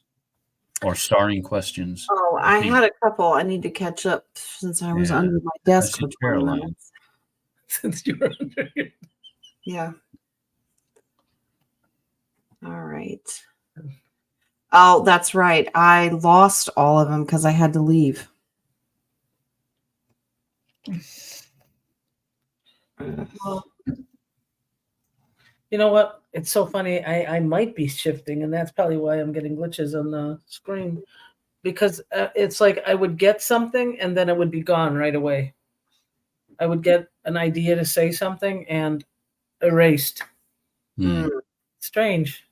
or starring questions? Oh, I had a couple. I need to catch up since I was under my desk for 20 minutes. Since you were under here. Yeah. All right. Oh, that's right. I lost all of them because I had to leave. Well, you know what? It's so funny. I might be shifting, and that's probably why I'm getting glitches on the screen. Because it's like I would get something, and then it would be gone right away. I would get an idea to say something, and erased. Strange.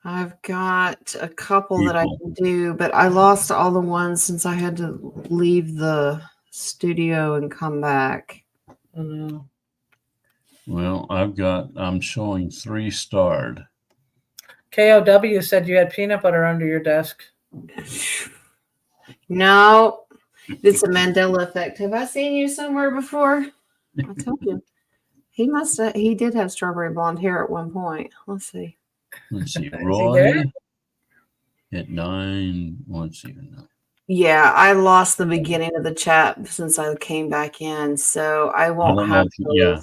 I've got a couple that I can do, but I lost all the ones since I had to leave the studio and come back. Oh no. Well, I'm showing 3 starred. KOW said you had peanut butter under your desk. No, it's a Mandela effect. Have I seen you somewhere before? I told you. He did have strawberry blonde hair at one point. Let's see. Let's see. Is he Roy there? at 9. Let's see. Yeah, I lost the beginning of the chat since I came back in, so I won't have those. Yeah.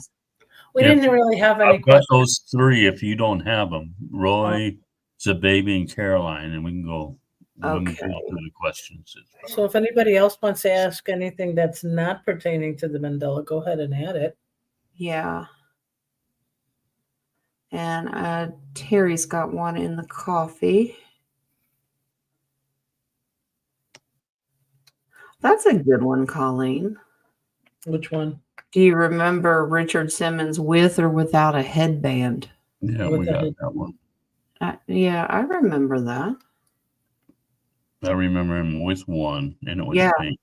We didn't really have any I've got questions. those 3 if you don't have them. Roy, Zababy, and Caroline, and we can go through the questions. So if anybody else wants to ask anything that's not pertaining to the Mandela, go ahead and add it. Yeah. And Terry's got one in the coffee. That's a good one, Colleen. Which one? Do you remember Richard Simmons with or without a headband? Yeah, we got that one. Yeah, I remember that. I remember him with one, and it was pink.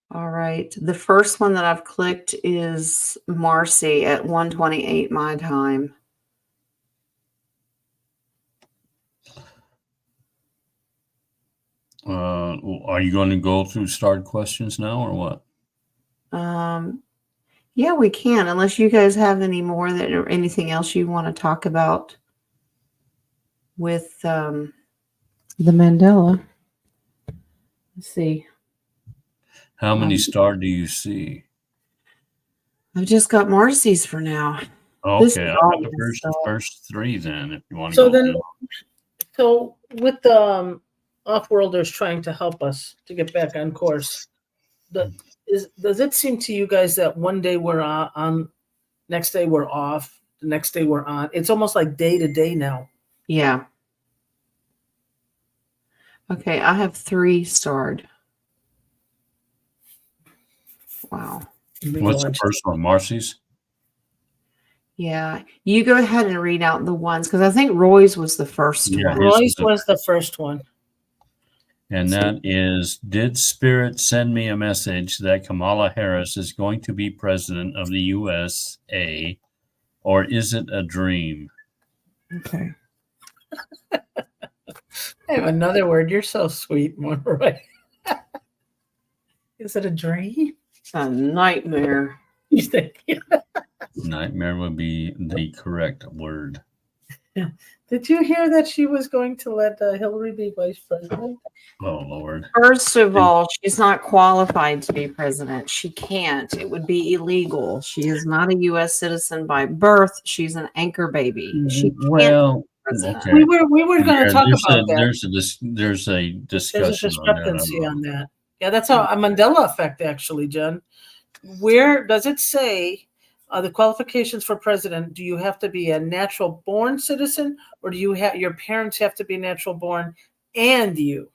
All right. The first one that I've clicked is Marcy at 1:28 my time. Are you going to go through starred questions now or what? Yeah, we can, unless you guys have any more that or anything else you want to talk about with the Mandela. Let's see. How many starred do you see? I've just got Marcy's for now. Okay, I've got the first 3 then, if you want to So go then, down. so with the off-worlders trying to help us to get back on course, does it seem to you guys that one day we're on, next day we're off, The next day we're on. It's almost like day to day now. Yeah. Okay, I have 3 starred. Wow. Let me What's go the into- first one? Marcy's? Yeah. You go ahead and read out the ones because I think Roy's was the first Yeah, one. his Royce was the first one. And that is, did Spirit send me a message that Kamala Harris is going to be president of the USA, or is it a dream? Okay. I have another word. You're so sweet, Monroy. Is it a dream? It's a nightmare. You think? Nightmare would be the correct word. Did you hear that she was going to let Hillary be vice president? Oh, Lord. First of all, she's not qualified to be president. She can't. It would be illegal. She is not a U.S. citizen by birth. She's an anchor baby. She can't Well, be president. okay. We were going to talk about that. There's a There's a discussion discrepancy on on that. Yeah, that's a Mandela effect, actually, Jen. Where does it say the qualifications for president? Do you have to be a natural born citizen, or do you have your parents have to be natural born and you?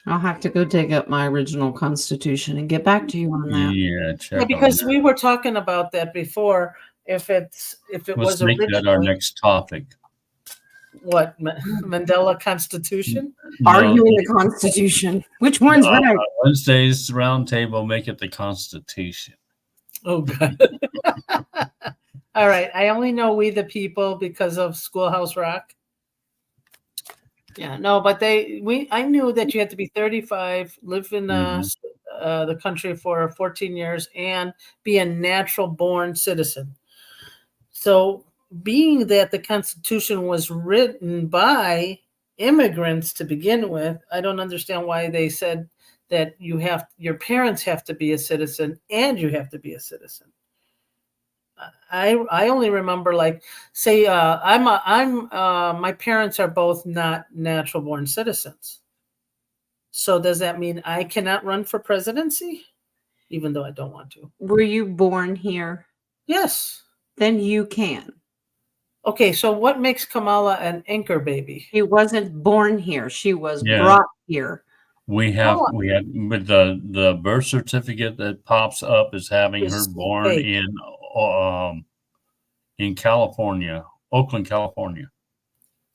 I'll have to go dig up my original constitution and get back to you on that. Yeah, check Yeah, because on we were talking about that before. If it that. was Let's make that our originally next topic. what Mandela Constitution. Arguing the Constitution. Which one's right? Wednesday's round table, make it the Constitution. Oh God. All right. I only know We the People because of Schoolhouse Rock. Yeah, no, but I knew that you had to be 35, live in the country for 14 years, and be a natural born citizen. So, being that the Constitution was written by immigrants to begin with, I don't understand why they said that your parents have to be a citizen and you have to be a citizen. I only remember like say my parents are both not natural born citizens. So does that mean I cannot run for presidency, even though I don't want to? Were you born here? Yes. Then you can. Okay, so what makes Kamala an anchor baby? She wasn't born here. She was Yeah. brought here. We have with the birth certificate that pops up as having her It's born fake. in California, Oakland, California.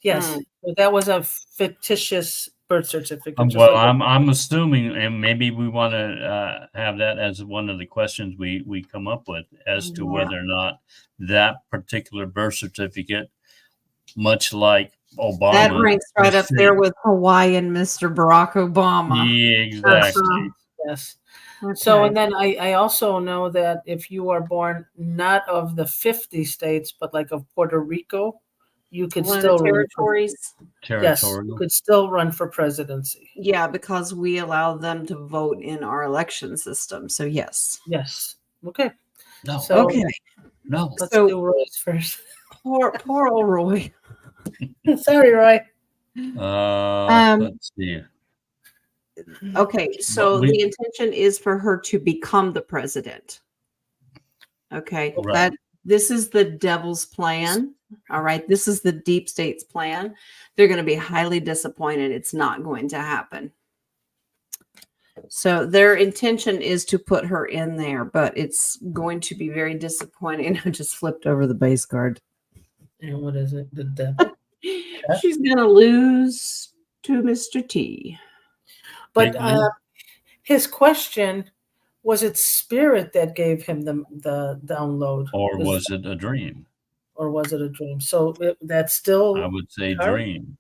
Yes, but that was a fictitious birth certificate. just Well, like- I'm assuming, and maybe we want to have that as one of the questions we come up with as to whether or not that particular birth certificate, much like Obama, That ranks right up is there fake. with Hawaiian Mr. Barack Obama. Yeah, exactly. Yes. Okay. So, and then I also know that if you are born not of the 50 states, but like of Puerto Rico, you could one of still the run for, territories. yes, you Territorial. could still run for presidency. Yeah, because we allow them to vote in our election system. So yes. Yes. Okay. No, So Okay. no. let's So- do Roy's first. Poor old Roy. Sorry, Roy. Let's see. Okay, so we- the intention is for her to become the president. Okay, Right. this is the devil's plan. All right, this is the deep state's plan. They're going to be highly disappointed. It's not going to happen. So their intention is to put her in there, but it's going to be very disappointing. I just flipped over the base card. And what is it? The devil? She's going to lose to Mr. T. But Big win. his question, was it spirit that gave him the download? Or was it a dream? Or was it a dream? So that's still I would say Card? dream.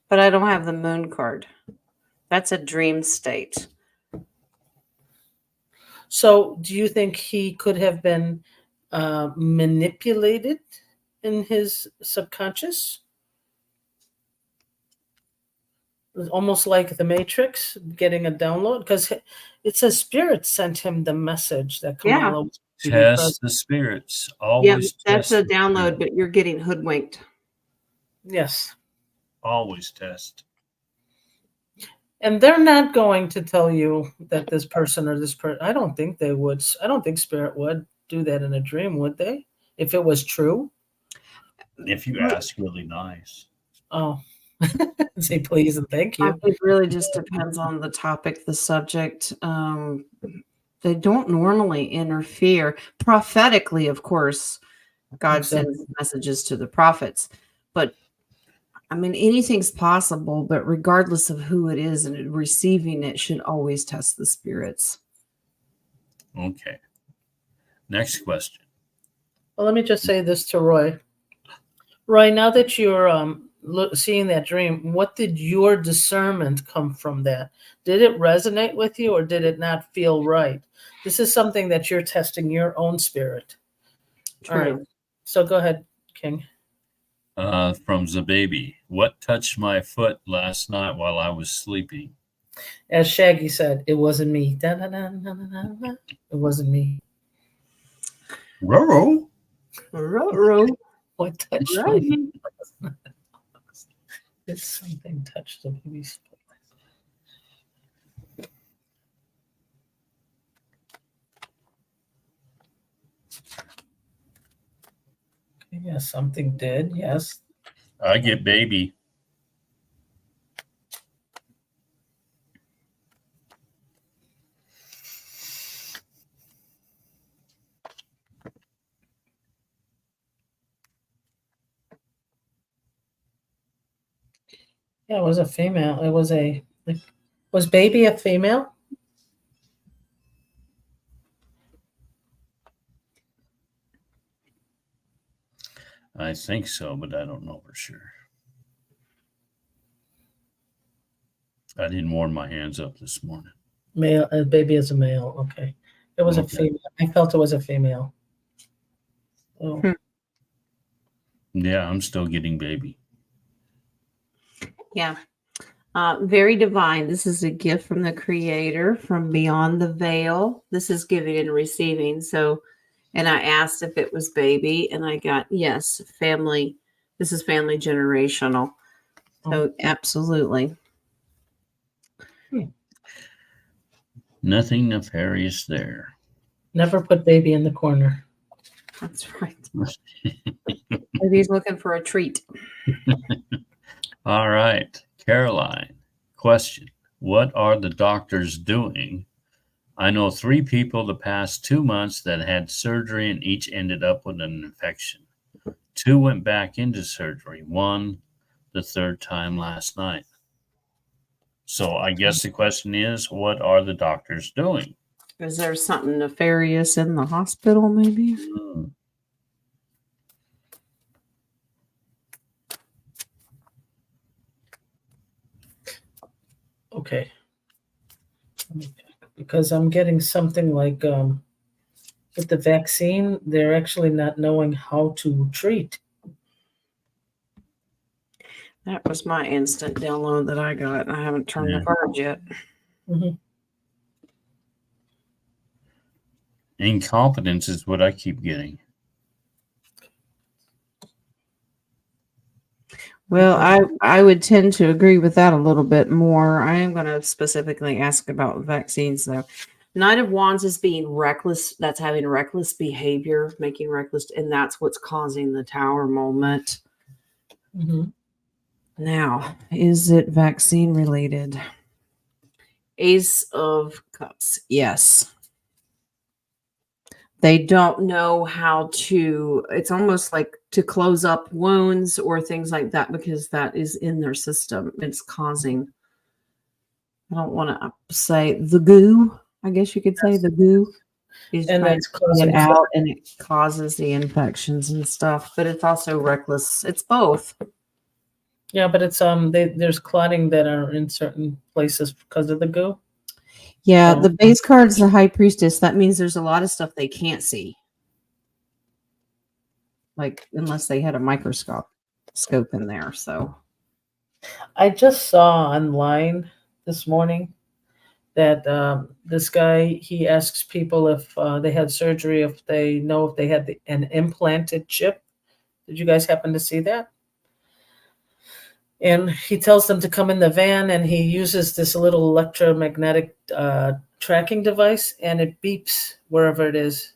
But I don't have the moon card. That's a dream state. So do you think he could have been manipulated in his subconscious? Almost like the Matrix, getting a download? Because it says spirit sent him the message that Kamala was to be Test president. the spirits. Yeah, Always that's test a the download, spirits. but you're getting hoodwinked. Yes. Always test. And they're not going to tell you that this person or this person, I don't think they would. I don't think spirit would. do that in a dream, would they? If it was true? If you ask really nice. Oh, say please and thank I you. think it really just depends on the topic, the subject. They don't normally interfere prophetically, of course. God Exactly. sends messages to the prophets, but I mean, anything's possible, but regardless of who it is and receiving it should always test the spirits. Okay. Next question. Well, let me just say this to Roy. Roy, now that you're seeing that dream, what did your discernment come from that? Did it resonate with you, or did it not feel right? This is something that you're testing your own spirit. All right. True. So go ahead, King. From Zababy. What touched my foot last night while I was sleeping? As Shaggy said, it wasn't me. Da-da-da-da-da-da. It wasn't me. Roro. What touched my Right. foot? Did something touch the baby's foot? Yes, something did. Yes. I get baby. Yeah, it was a female. It was was baby a female? I think so, but I don't know for sure. I didn't warm my hands up this morning. Male. Baby is a male. Okay. It was a Okay. female. I felt it was a female. Oh. Yeah, I'm still getting baby. Yeah. Very divine. This is a gift from the Creator from beyond the veil. This is giving and receiving. So, and I asked if it was baby, and I got yes, family. This is family generational. So, absolutely. Nothing nefarious there. Never put baby in the corner. That's right. Maybe he's looking for a treat. All right. Caroline, question. What are the doctors doing? I know 3 people the past 2 months that had surgery and each ended up with an infection. 2 went back into surgery. 1 the 3rd time last night. So I guess the question is, what are the doctors doing? Is there something nefarious in the hospital, maybe? Okay. Because I'm getting something like with the vaccine, they're actually not knowing how to treat. That was my instant download that I got. I haven't turned the cards yet. Mhm. Incompetence is what I keep getting. Well, I would tend to agree with that a little bit more. I am going to specifically ask about vaccines, though. Knight of Wands is being reckless. That's having reckless behavior, making reckless, and that's what's causing the Tower moment. Mhm. Now, is it vaccine related? Ace of Cups. Yes. They don't know how to, it's almost like to close up wounds or things like that because that is in their system. It's causing, I don't want to say the goo, I guess you could say the goo is And trying that's to causing get out and it causes the infections and stuff, but it's also reckless. It's both. Yeah, but it's there's clotting that are in certain places because of the goo. Yeah, So- the base card's the High Priestess. That means there's a lot of stuff they can't see. Like, unless they had a microscope scope in there. So I just saw online this morning that this guy, he asks people if they had surgery, if they know if they had an implanted chip. Did you guys happen to see that? And he tells them to come in the van, and he uses this little electromagnetic tracking device, and it beeps wherever it is.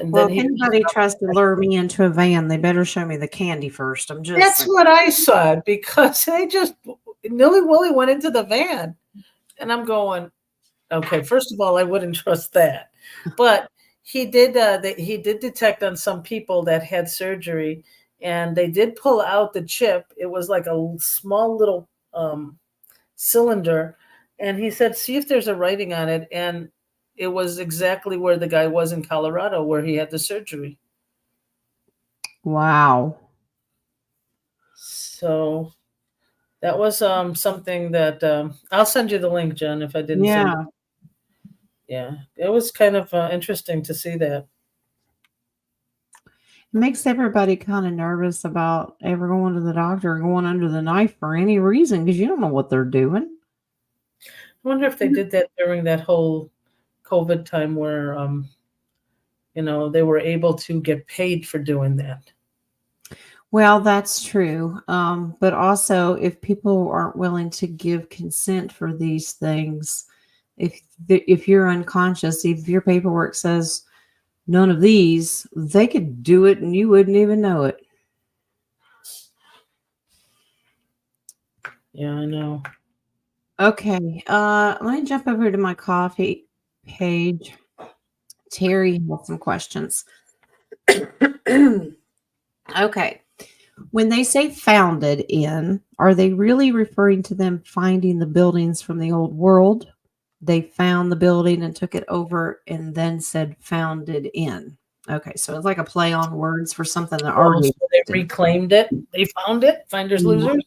And Well, then if he anybody tries to lure me into a van, they better show me the candy first. I'm just That's saying. what I saw because they just nilly willy went into the van. And I'm going, okay, first of all, I wouldn't trust that. But he did he did detect on some people that had surgery, and they did pull out the chip. It was like a small little cylinder, and he said, see if there's a writing on it. And it was exactly where the guy was in Colorado where he had the surgery. Wow. So that was something that I'll send you the link, Jen, if I didn't send Yeah. it. Yeah, it was kind of interesting to see that. It makes everybody kind of nervous about ever going to the doctor or going under the knife for any reason because you don't know what they're doing. I wonder if they did that during that whole COVID time where, they were able to get paid for doing that. Well, that's true. But also, if people aren't willing to give consent for these things, if you're unconscious, if your paperwork says none of these, they could do it and you wouldn't even know it. Yeah, I know. Okay, let me jump over to my coffee page. Terry has some questions. Okay. When they say founded in, are they really referring to them finding the buildings from the old world? They found the building and took it over and then said founded in. Okay, so it's like a play on words for something that already So they existed. reclaimed it. They found it. Finders, Mhm. losers.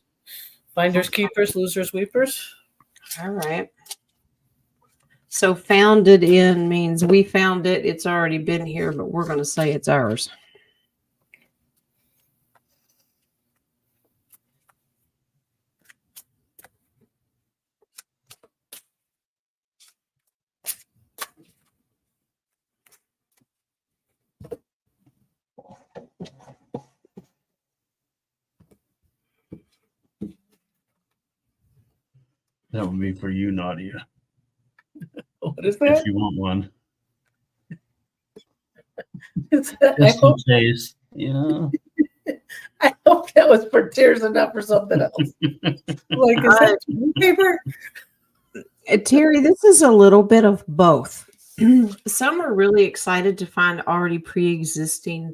Finders, keepers, losers, weepers. All right. So founded in means we found it. It's already been here, but we're going to say it's ours. That would be for you, Nadia, What is if that? you want one. Just Just in case, I hope that was for tears and not for something else. Like, is that paper? Terry, this is a little bit of both. Some are really excited to find already pre-existing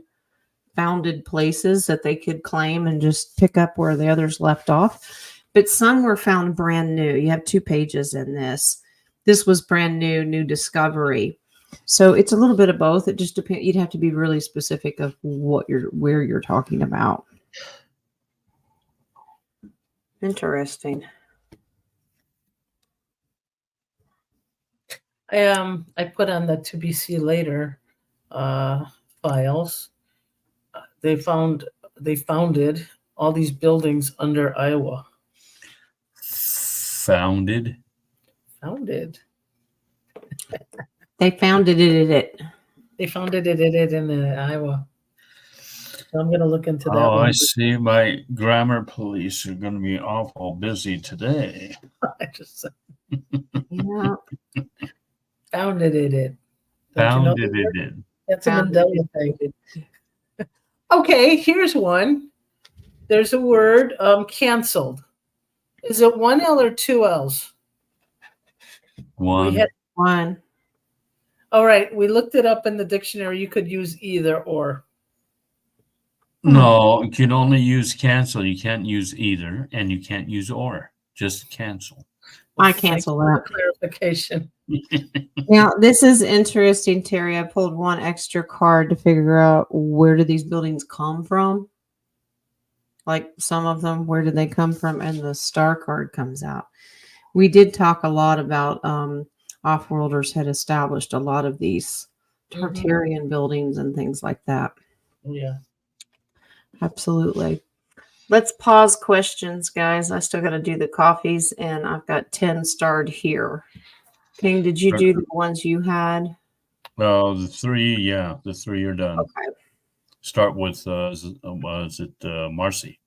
founded places that they could claim and just pick up where the others left off. But some were found brand new. You have 2 pages in this. This was brand new discovery. So it's a little bit of both. It just depends. You'd have to be really specific of where you're talking about. Interesting. I put on the to be seen later files. They founded all these buildings under Iowa. Founded. Founded. They founded it. They founded it in Iowa. So I'm going to look into that Oh, one. I see. My grammar police are going to be awful busy today. I just Yeah. founded it. Founded it. That's a Founded Mandela thing. Okay, here's one. There's a word, canceled. Is it 1 L or 2 L's? One. One. All right, we looked it up in the dictionary. You could use either or. No, you can only use cancel. You can't use either, and you can't use or. Just cancel. I cancel that. Clarification. Now, this is interesting, Terry. I pulled one extra card to figure out where do these buildings come from. Like some of them, where did they come from? And the star card comes out. We did talk a lot about off-worlders had established a lot of these Tartarian buildings and things like that. Yeah. Absolutely. Let's pause questions, guys. I still got to do the coffees, and I've got 10 starred here. King, did you do the ones you had? Well, the 3 are done. Okay. Start with, was it Marcy?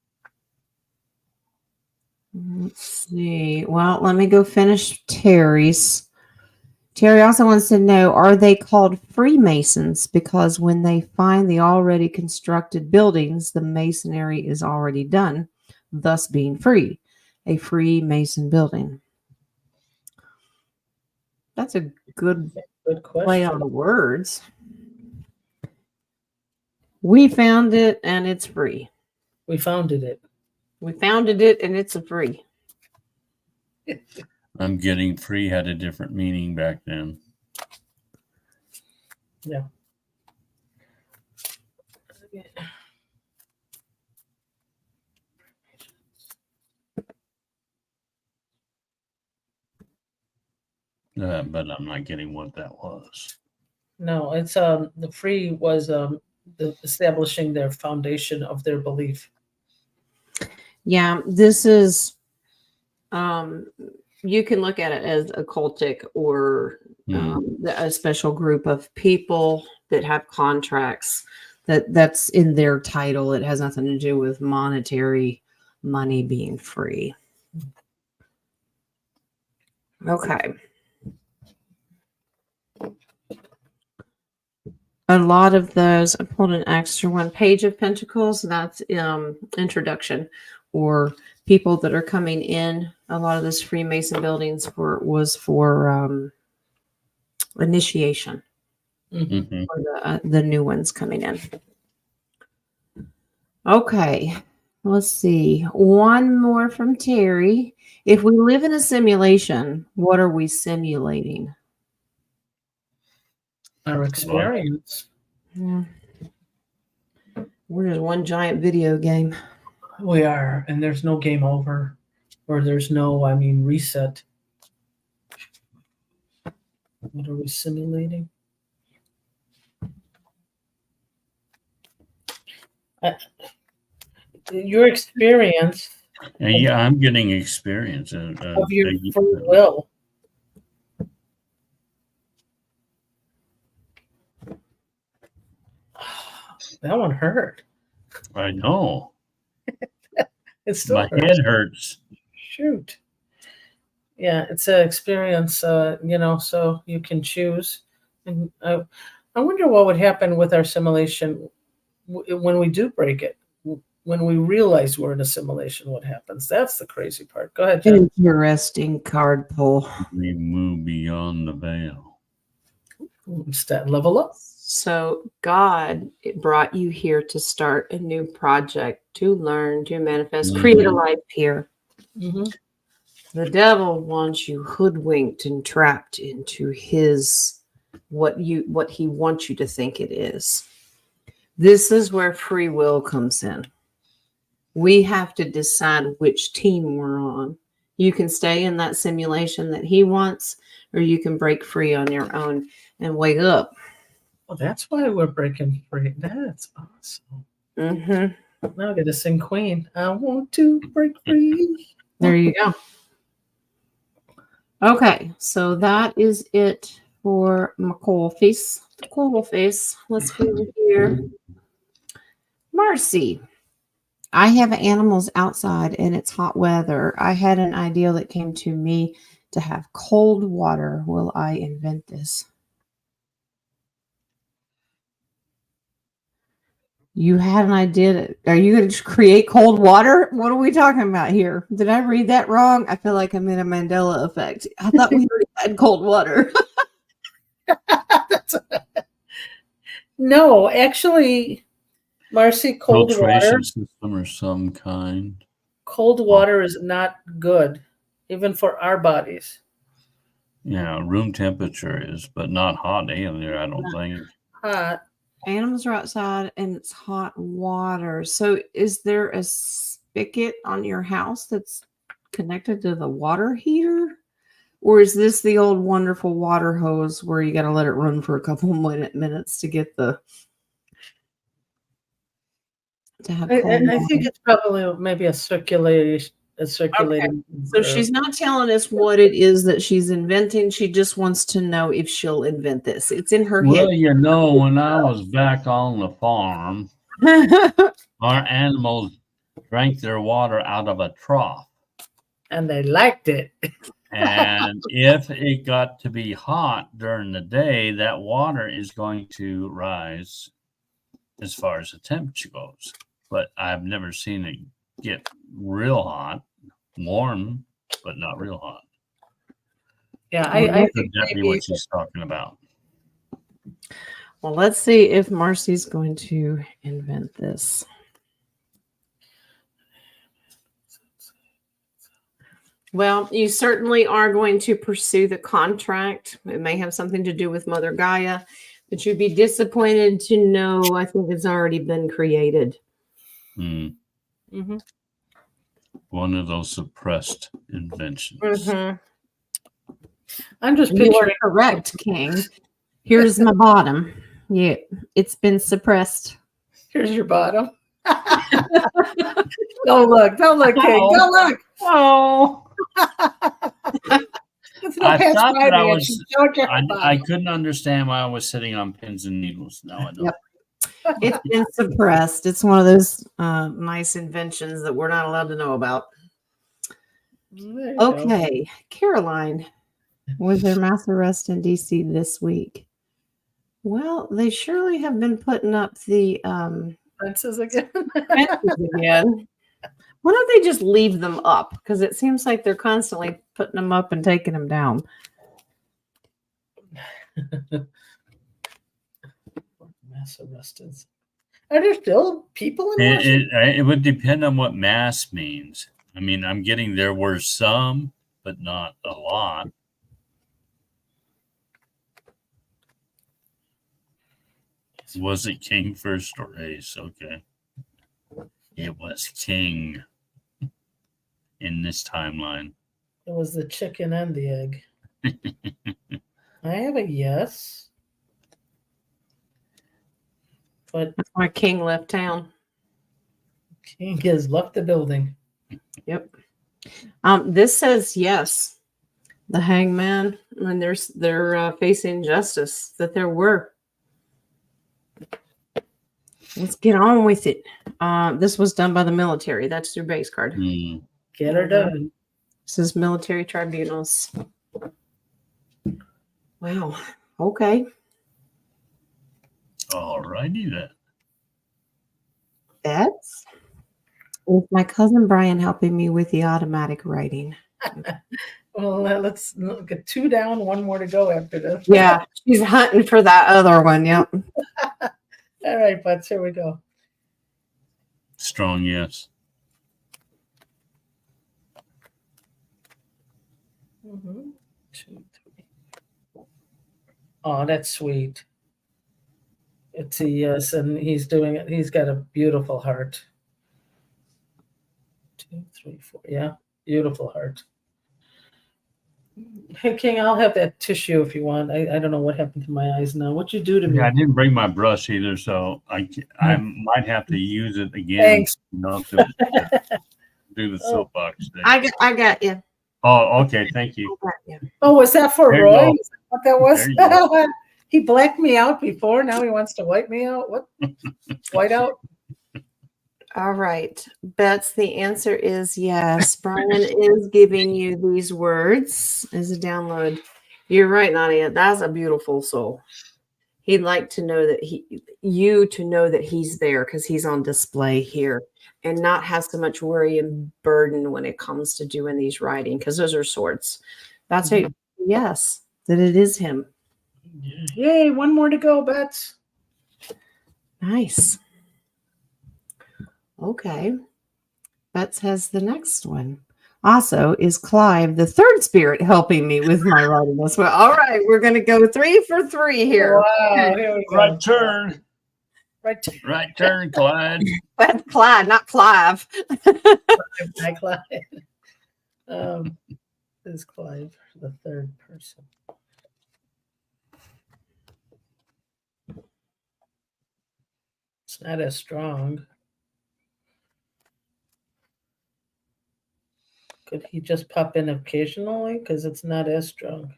Let's see. Well, let me go finish Terry's. Terry also wants to know, are they called Freemasons because when they find the already constructed buildings, the masonry is already done, thus being free? A Freemason building. That's a good Good play on question. the words. We found it and it's free. We founded it. We founded it and it's free. I'm getting free had a different meaning back then. Yeah. But I'm not getting what that was. No, it's the free was the establishing their foundation of their belief. Yeah, this is you can look at it as occultic or a special group of people that have contracts that's in their title. It has nothing to do with monetary money being free. Okay. A lot of those, I pulled an extra one, Page of Pentacles. That's introduction, or people that are coming in. A lot of this Freemason buildings was for initiation. Mm-hmm. For the new ones coming in. Okay, let's see. One more from Terry. If we live in a simulation, what are we simulating? Our experience. Yeah. We're just one giant video game. We are, and there's no game over, or there's no, reset. What are we simulating? Your experience Yeah, I'm getting experience. of your free will. That one hurt. I know. It still My hurts. head hurts. Shoot. Yeah, it's an experience, so you can choose. And I wonder what would happen with our simulation when we do break it. When we realize we're in a simulation, what happens? That's the crazy part. Go ahead, Jen. Interesting card pull. We move beyond the veil. Level up. So God brought you here to start a new project, to learn, to manifest, create a life here. Mm-hmm. The devil wants you hoodwinked and trapped into his what he wants you to think it is. This is where free will comes in. We have to decide which team we're on. You can stay in that simulation that he wants, or you can break free on your own and wake up. Well, that's why we're breaking free. That's awesome. Mm-hmm. Now I get to sing Queen. I want to break free. There you go. Okay, so that is it for my cool face. Let's go over here. Marcy. I have animals outside and it's hot weather. I had an idea that came to me to have cold water. Will I invent this? You had an idea. Are you going to create cold water? What are we talking about here? Did I read that wrong? I feel like I'm in a Mandela effect. I thought we already had cold water. No, actually, Marcy, cold Filtration water. system or some kind. Cold water is not good, even for our bodies. Yeah, room temperature is, but not hot either, I don't think. Hot. Animals are outside and it's hot water. So is there a spigot on your house that's connected to the water heater? Or is this the old wonderful water hose where you got to let it run for a couple minutes to get the... to have I cold water? think it's probably maybe a circulating. Okay. So she's not telling us what it is that she's inventing. She just wants to know if she'll invent this. It's in her Well, head. you know, when I was back on the farm, our animals drank their water out of a trough. And they liked it. And if it got to be hot during the day, that water is going to rise as far as the temperature goes. But I've never seen it get real hot, warm, but not real hot. Yeah, I Could think that be maybe what she's talking about? Well, let's see if Marcy's going to invent this. Well, you certainly are going to pursue the contract. It may have something to do with Mother Gaia, but you'd be disappointed to know I think it's already been created. Hmm. Mm-hmm. One of those suppressed inventions. Mm-hmm. I'm just You are picturing. correct, King. Here's my bottom. Yeah, it's been suppressed. Here's your bottom. Don't look, kid. Oh. Don't look. Oh, It's no I past thought that I Friday. was. I couldn't understand why I was sitting on pins and needles. Now I know. Yep. It's been suppressed. It's one of those nice inventions that we're not allowed to know about. Okay, Caroline, was there mass arrest in DC this week? Well, they surely have been putting up the Fences again. fences again. Why don't they just leave them up? Because it seems like they're constantly putting them up and taking them down. Mass arrested. Are there still people in Washington? It would depend on what mass means. I mean, I'm getting there were some, but not a lot. Was it king first or ace? Okay. It was king in this timeline. It was the chicken and the egg. I have a yes. But That's why King left town. King has left the building. Yep. This says yes. The hangman, and they're facing justice. That there were. Let's get on with it. This was done by the military. That's your base card. Get her done. This is military tribunals. Wow. Okay. All righty then. That's with my cousin Brian helping me with the automatic writing. Well, let's get 2 down, 1 more to go after this. Yeah, she's hunting for that other one. Yep. All right, butts, here we go. Strong yes. Mm-hmm. 2, 3. Oh, that's sweet. It's a yes, and he's doing it. He's got a beautiful heart. 2, 3, 4. Yeah, beautiful heart. Hey, King, I'll have that tissue if you want. I don't know what happened to my eyes now. What'd you do to me? Yeah, I didn't bring my brush either, so I might have to use it again. Thanks. To do the soapbox thing. I got you. Oh, okay. Thank you. Oh, was that for There you Roy? go. Is that what that was? There you go. He blacked me out before. Now he wants to wipe me out. What? White out? All right. Bets, the answer is yes. Brian is giving you these words as a download. You're right, Nadia. That's a beautiful soul. He'd like to know that you to know that he's there because he's on display here and not have so much worry and burden when it comes to doing these writing because those are swords. That's a yes, that it is him. Yay, 1 more to go, Bets. Nice. Okay. Bets has the next one. Also, is Clive, the third spirit, helping me with my writing as well? All right, we're going to go 3 for 3 here. Wow, here we go. Right turn. Right turn. Right turn, Clyde. That's Clyde, not Clive. Hi, Clive. This is Clive, the third person. It's not as strong. Could he just pop in occasionally? Because it's not as strong.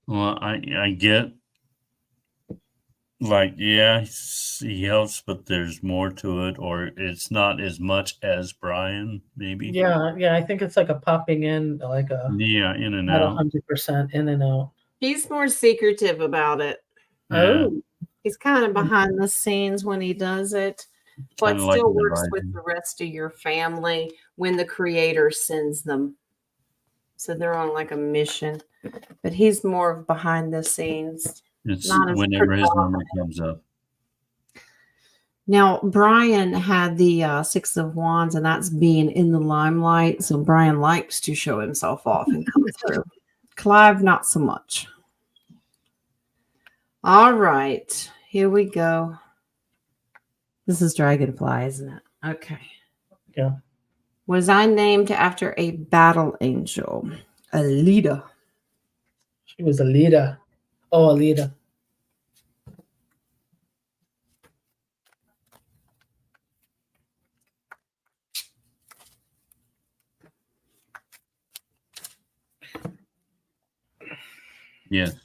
Well, I get like, yeah, he helps, but there's more to it, or it's not as much as Brian, maybe. Yeah, I think it's like a popping in, like a Yeah, in and not out. 100% in and out. He's more secretive about it. Yeah, Oh, He's kind of behind the scenes when he does it, but kind of like still an works with advisor. the rest of your family when the creator sends them. So they're on like a mission, but he's more of behind the scenes, It's not as whenever his number comes up. Now, Brian had the Six of Wands, and that's being in the limelight. So Brian likes to show himself off and come through. Clive, not so much. All right, here we go. This is Dragonfly, isn't it? Okay. yeah. Was I named after a battle angel? Alita. She was a leader. Oh, a leader. Yes.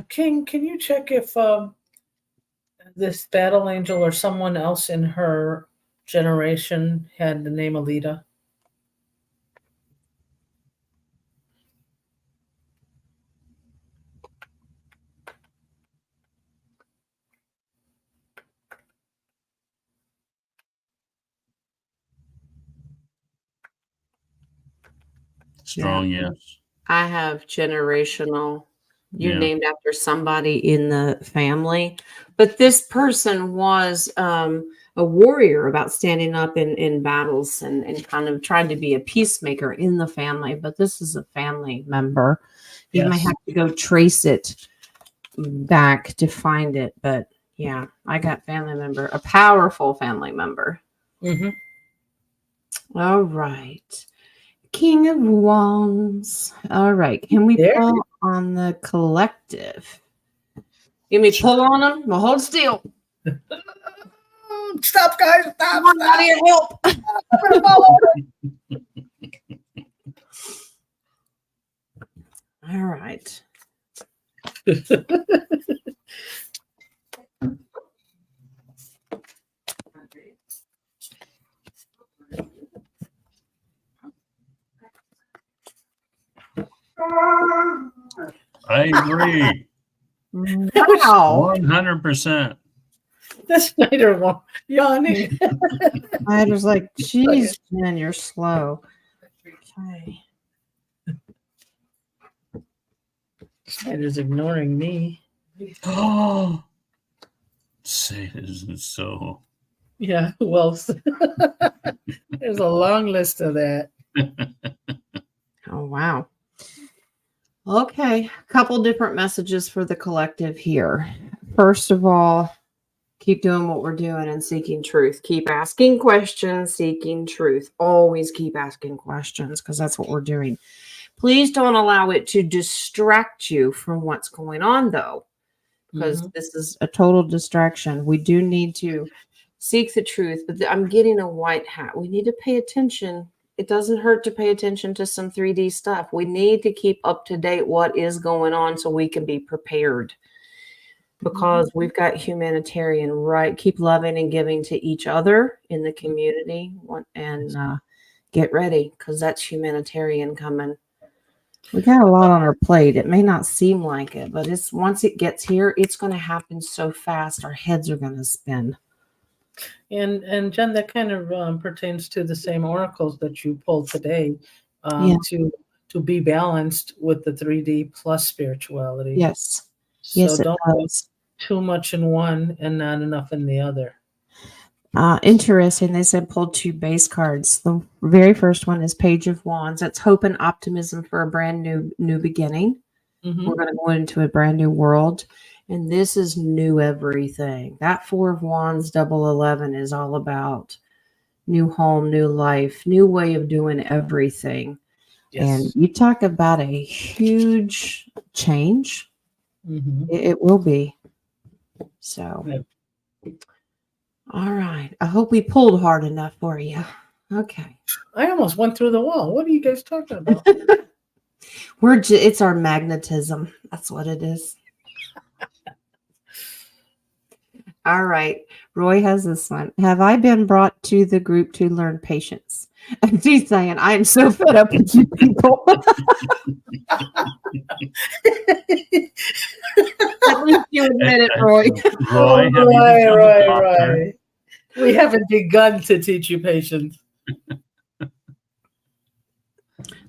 King, can you check if this battle angel or someone else in her generation had the name Alita? Strong, Yeah. yes. I have generational. You Yeah. named after somebody in the family, but this person was a warrior about standing up in battles and kind of trying to be a peacemaker in the family. But this is a family member. You may Yes. have to go trace it back to find it, but yeah, I got family member, a powerful family member. Mm-hmm. All right. King of Wands. All right. Can we There pull on the collective? Give me pull on them. Well, hold still. Stop, guys! Stop! I'm out of your help. All right. I agree. Wow. 100%. The Snyder one yawning. I was like, geez, man, you're slow. Okay. Snyder's ignoring me. Oh, say it isn't so. Yeah, who else? There's a long list of that. Oh, wow. Okay. A couple different messages for the collective here. First of all, keep doing what we're doing and seeking truth. Keep asking questions, seeking truth. Always keep asking questions because that's what we're doing. Please don't allow it to distract you from what's going on, though, because this is a total distraction. We do need to seek the truth, but I'm getting a white hat. We need to pay attention. It doesn't hurt to pay attention to some 3D stuff. We need to keep up to date what is going on so we can be prepared. Because we've got humanitarian, right? Keep loving and giving to each other in the community and get ready because that's humanitarian coming. We got a lot on our plate. It may not seem like it, but it's once it gets here, it's going to happen so fast. Our heads are going to spin. And Jen, that kind of pertains to the same oracles that you pulled today to be balanced with the 3D plus spirituality. Yes. So Yes, it don't does. too much in one and not enough in the other. Interesting. They said pull 2 base cards. The very first one is Page of Wands. That's hope and optimism for a brand new beginning. Mm-hmm. We're going to go into a brand new world. And this is new everything. That 4 of Wands, double 11 is all about new home, new life, new way of doing everything. Yes. And you talk about a huge change. Mm-hmm. It will be. So, Yeah. All right. I hope we pulled hard enough for you. Okay. I almost went through the wall. What are you guys talking about? It's our magnetism. That's what it is. All right. Roy has this one. Have I been brought to the group to learn patience? And she's saying, I am so fed up with you people. At least you admit it, Roy. Roy, have you Roy, become a Roy, doctor? Roy. We haven't begun to teach you patience.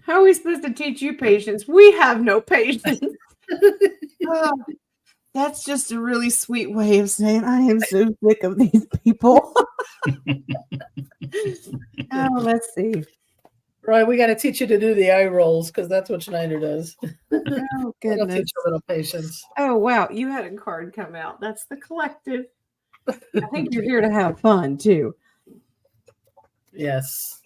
How are we supposed to teach you patience? We have no patience. Oh, that's just a really sweet way of saying I am so sick of these people. Oh, let's see. Roy, we got to teach you to do the eye rolls because that's what Schneider does. Oh, That'll goodness. teach you a little patience. Oh, wow. You had a card come out. That's the collective. I think you're here to have fun, too. Yes.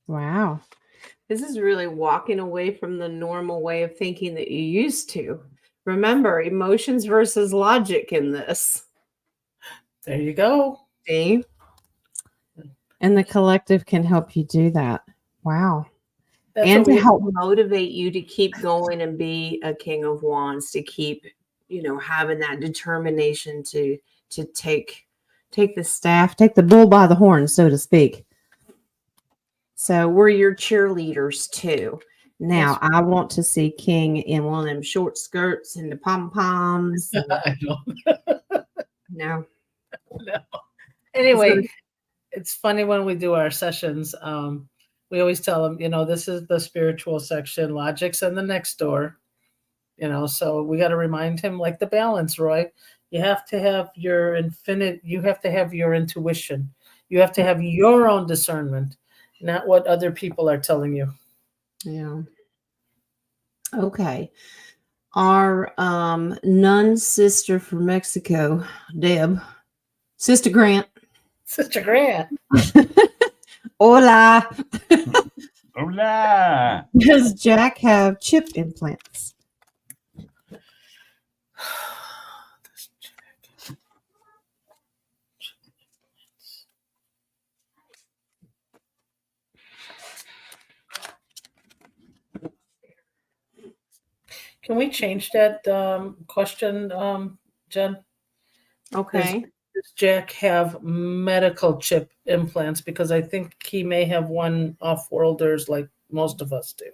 Wow. This is really walking away from the normal way of thinking that you used to. Remember, emotions versus logic in this. There you go. See? And the collective can help you do that. Wow. That's And what to we help motivate you to keep going and be a king of wands, to keep, having that determination to take the staff, take the bull by the horn, so to speak. So we're your cheerleaders too. Now Yes. I want to see King in one of them short skirts and the pom-poms. I don't No. know. Anyway, it's funny when we do our sessions. We always tell them, this is the spiritual section, logic's in the next door. So we got to remind him, like the balance, Roy. You have to have your you have to have your intuition. You have to have your own discernment, not what other people are telling you. Yeah. Okay. Our nun sister from Mexico, Deb, Sister Grant. Sister Grant. Hola. Hola. Does Jack have chip implants? Can we change that question, Jen? Okay. Does Jack have medical chip implants? Because I think he may have one off-worlders like most of us do.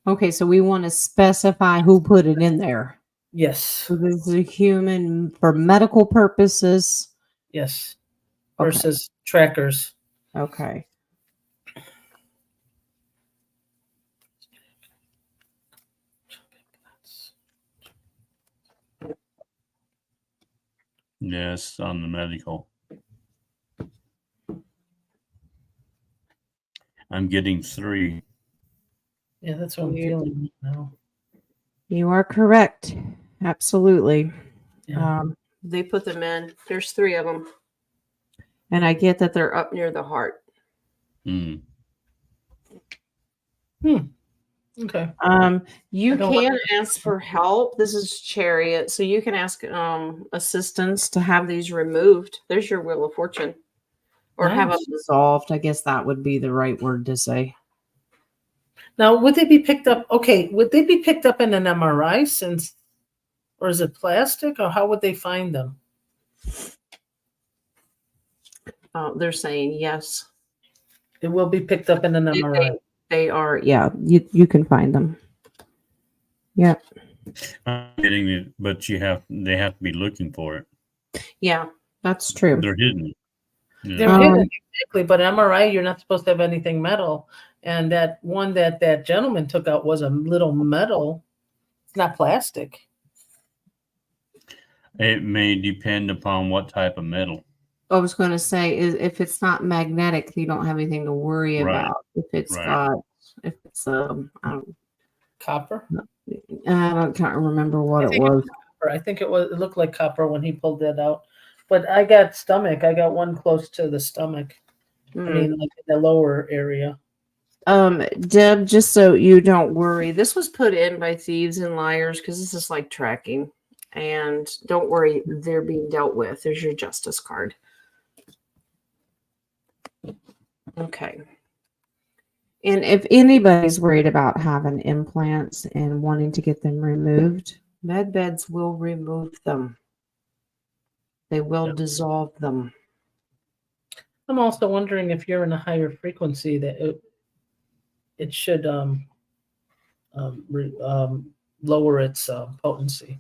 Okay, so we want to specify who put it in there. Yes. So this is a human for medical purposes. Yes. Okay. Versus trackers. Okay. Yes, on the medical. I'm getting 3. Yeah, that's what I'm feeling now. You are correct. Absolutely. Yeah. They put them in. There's 3 of them. And I get that they're up near the heart. Hmm. Okay. You can ask for help. This is Chariot. So you can ask assistance to have these removed. There's your Wheel of Fortune. Or have them dissolved. I guess that would be the right word to say. Now, would they be picked up? Okay, would they be picked up in an MRI or is it plastic, or how would they find them? They're saying yes. It will be picked up in an MRI. They are, yeah. You can find them. Yeah. I'm getting it, but they have to be looking for it. Yeah, that's true. They're hidden. Yeah. They're hidden, exactly. But MRI, you're not supposed to have anything metal. And that one that gentleman took out was a little metal. It's not plastic. It may depend upon what type of metal. I was going to say, if it's not magnetic, you don't have anything to worry about. If it's Copper. I can't remember what it was. Copper. I think it looked like copper when he pulled that out. But I got stomach. I got one close to the stomach. I Mm. mean, like in the lower area. Deb, just so you don't worry, this was put in by thieves and liars because this is like tracking. And don't worry, they're being dealt with. There's your justice card. Okay. And if anybody's worried about having implants and wanting to get them removed, med beds will remove them. They will dissolve them. I'm also wondering if you're in a higher frequency that it should lower its potency.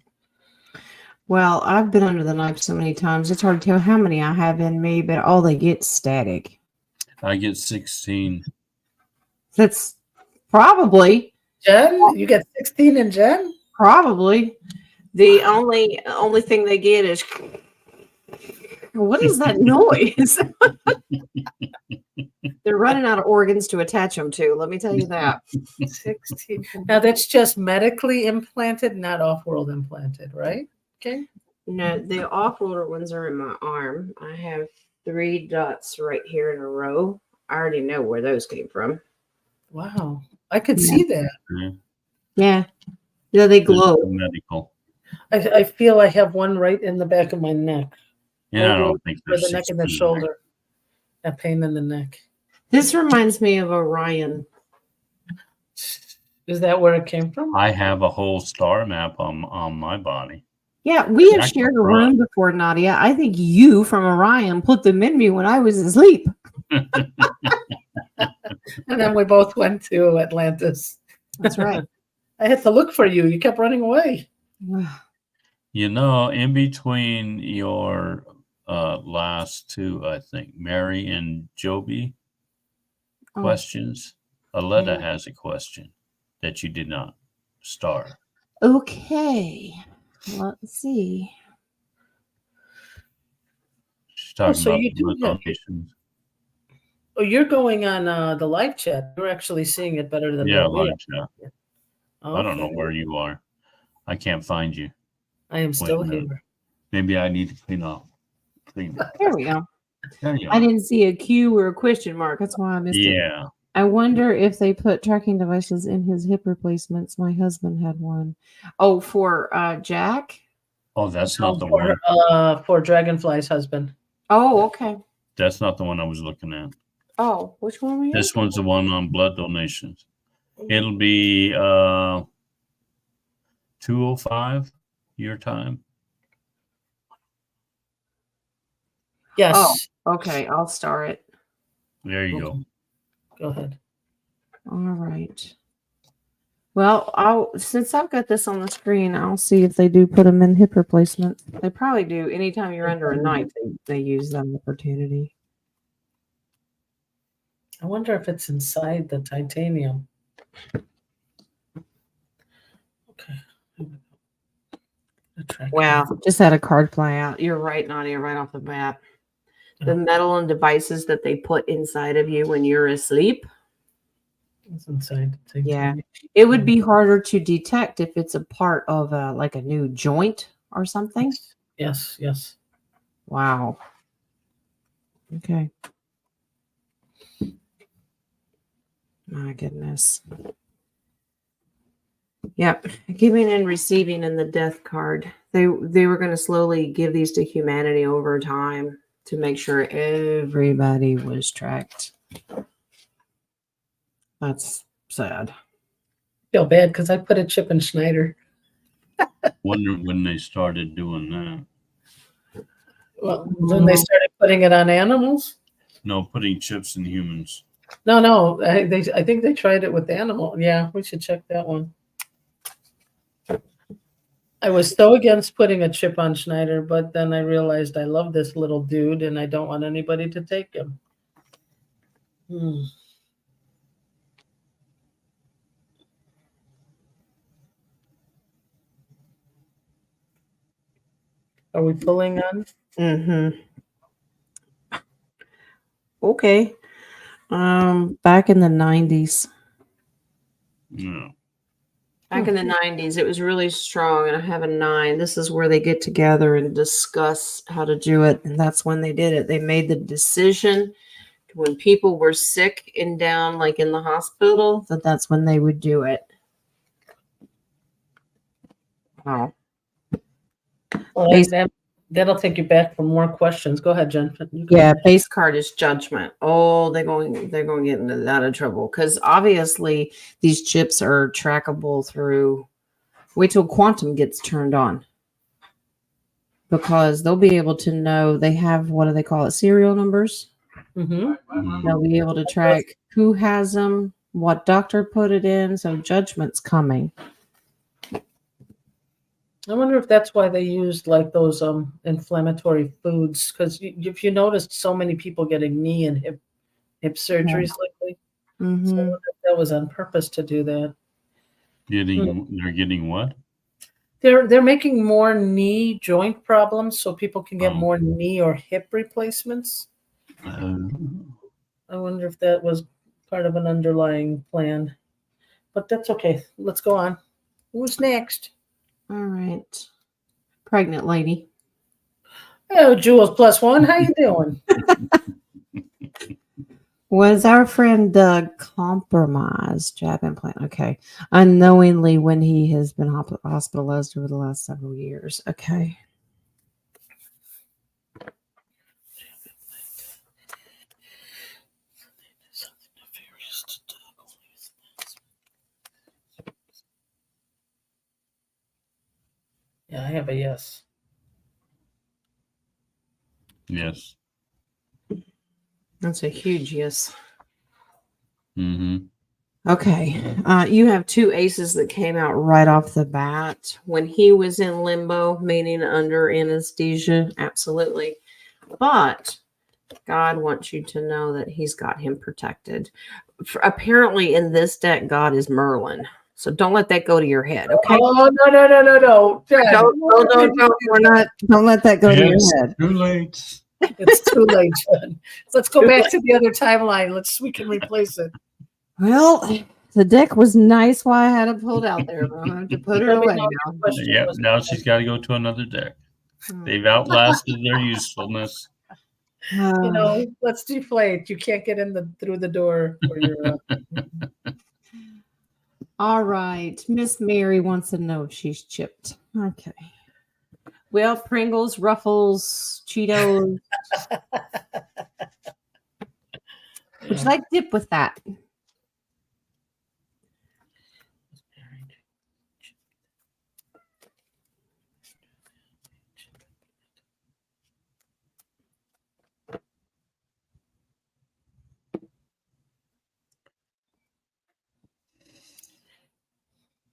Well, I've been under the knife so many times, it's hard to tell how many I have in me, but all they get is static. I get 16. That's probably Jen, you got 16 in Jen? the only thing they get is what is that noise? They're running out of organs to attach them to. Let me tell you that. 16. Now that's just medically implanted, not off-world implanted, right? Okay. No, the off-world ones are in my arm. I have 3 dots right here in a row. I already know where those came from. Wow. I could see that. Yeah. Yeah, they glow. Medical. I feel I have one right in the back of my neck. Yeah, I don't think For there's the neck and the 16. shoulder. That pain in the neck. This reminds me of Orion. Is that where it came from? I have a whole star map on my body. Yeah, we have Jack shared a LeBron. room before, Nadia. I think you from Orion put them in me when I was asleep. And then we both went to Atlantis. That's right. I had to look for you. You kept running away. You know, in between your last two, I think, Mary and Joby questions, Aletta has a question that you did not star. Okay. Let's see. She's talking so about you do blood have- donations. Oh, you're going on the live chat. You're actually seeing it better than Yeah, what we live chat. are. I don't know Okay. where you are. I can't find you. I am still Wait a minute. here. Maybe I need to clean up. There we go. There you I are. didn't see a Q or a question mark. That's why I missed it. Yeah. I wonder if they put tracking devices in his hip replacements. My husband had one. Oh, for Jack? Oh, that's not the one. For Dragonfly's husband. Oh, okay. That's not the one I was looking at. Oh, which one were you? This one's the one on blood donations. It'll be 2:05 your time. Yes. Oh, okay. I'll star it. There you go. Go ahead. All right. Well, since I've got this on the screen, I'll see if they do put them in hip replacement. They probably do. Anytime you're under a knife, they use that opportunity. I wonder if it's inside the titanium. Okay. Wow. Just had a card fly out. You're right, Nadia, right off the bat. The metal and devices that they put inside of you when you're asleep. It's inside the Yeah. titanium. It would be harder to detect if it's a part of like a new joint or something. Yes, yes. Wow. Okay. My goodness. Yep. Giving and receiving in the death card. They were going to slowly give these to humanity over time to make sure everybody was tracked. That's sad. Feel bad because I put a chip in Schneider. Wonder when they started doing that. Well, then they started putting it on animals. No, putting chips in humans. No. I think they tried it with animal. Yeah, we should check that one. I was so against putting a chip on Schneider, but then I realized I love this little dude and I don't want anybody to take him. Are we pulling on? Mm-hmm. Okay. Back in the 90s. No. Back in the 90s, it was really strong, and I have a 9. This is where they get together and discuss how to do it, and that's when they did it. They made the decision when people were sick and down, like in the hospital, that's when they would do it. Wow. Well, that'll take you back for more questions. Go ahead, Jen. Yeah, base card is judgment. Oh, they're going to get into a lot of trouble because obviously these chips are trackable through. Wait till quantum gets turned on, because they'll be able to know they have, what do they call it, serial numbers. They'll be able to track who has them, what doctor put it in. So judgment's coming. I wonder if that's why they used like those inflammatory foods, because if you noticed so many people getting knee and hip surgeries lately, so I wonder if that was on purpose to do that. They're getting what? They're making more knee joint problems so people can get more knee or hip replacements. I wonder if that was part of an underlying plan, but that's okay. Let's go on. Who's next? All right. Pregnant lady. Oh, Jules +1. How you doing? Was our friend Doug compromised? Jab implant. Okay. Unknowingly when he has been hospitalized over the last several years. Okay. Yeah, I have a yes. Yes. That's a huge yes. Okay. You have 2 aces that came out right off the bat. When he was in limbo, meaning under anesthesia, absolutely. But God wants you to know that he's got him protected. Apparently in this deck, God is Merlin. So don't let that go to your head, okay? Oh, no. Don't let that go to your head. Too late. It's too late, Jen. Let's go back to the other timeline. We can replace it. Well, the deck was nice while I had it pulled out there, but I have to put it away now. Yeah, now she's got to go to another deck. They've outlasted their usefulness. Let's deflate. You can't get through the door for your. All right. Miss Mary wants to know if she's chipped. Okay. Well, Pringles, Ruffles, Cheetos. Would you like dip with that?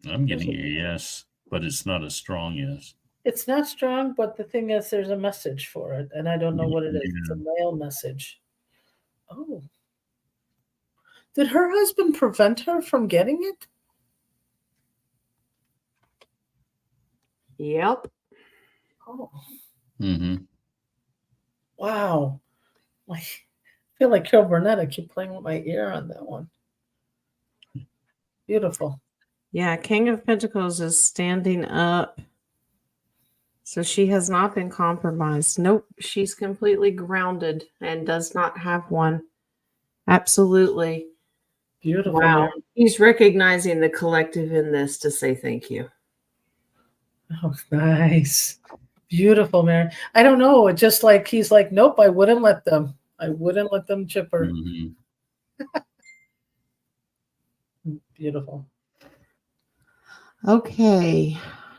I'm getting a yes, but it's not a strong yes. It's not strong, but the thing is, there's a message for it, and I don't know what it is. It's a mail message. Oh. Did her husband prevent her from getting it? Yep. Oh. Mm-hmm. Wow. I feel like Carol Burnett. I keep playing with my ear on that one. Beautiful. Yeah, King of Pentacles is standing up. So she has not been compromised. Nope, she's completely grounded and does not have one. Absolutely. Beautiful. Wow. Mary. He's recognizing the collective in this to say thank you. Oh, nice. Beautiful, Mary. I don't know. It's just like he's like, nope, I wouldn't let them. I wouldn't let them chip her. Mm-hmm. Beautiful. Okay.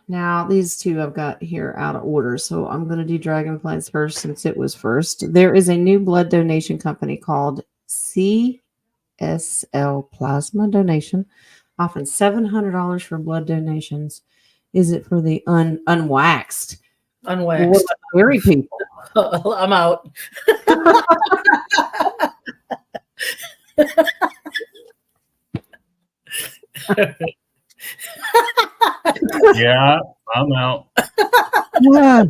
Now, these 2 I've got here out of order, so I'm going to do Dragonflies first since it was first. There is a new blood donation company called CSL Plasma Donation, offering $700 for blood donations. Is it for the unwaxed? Unwaxed. Hairy people. I'm out. Yeah, I'm out. Yeah.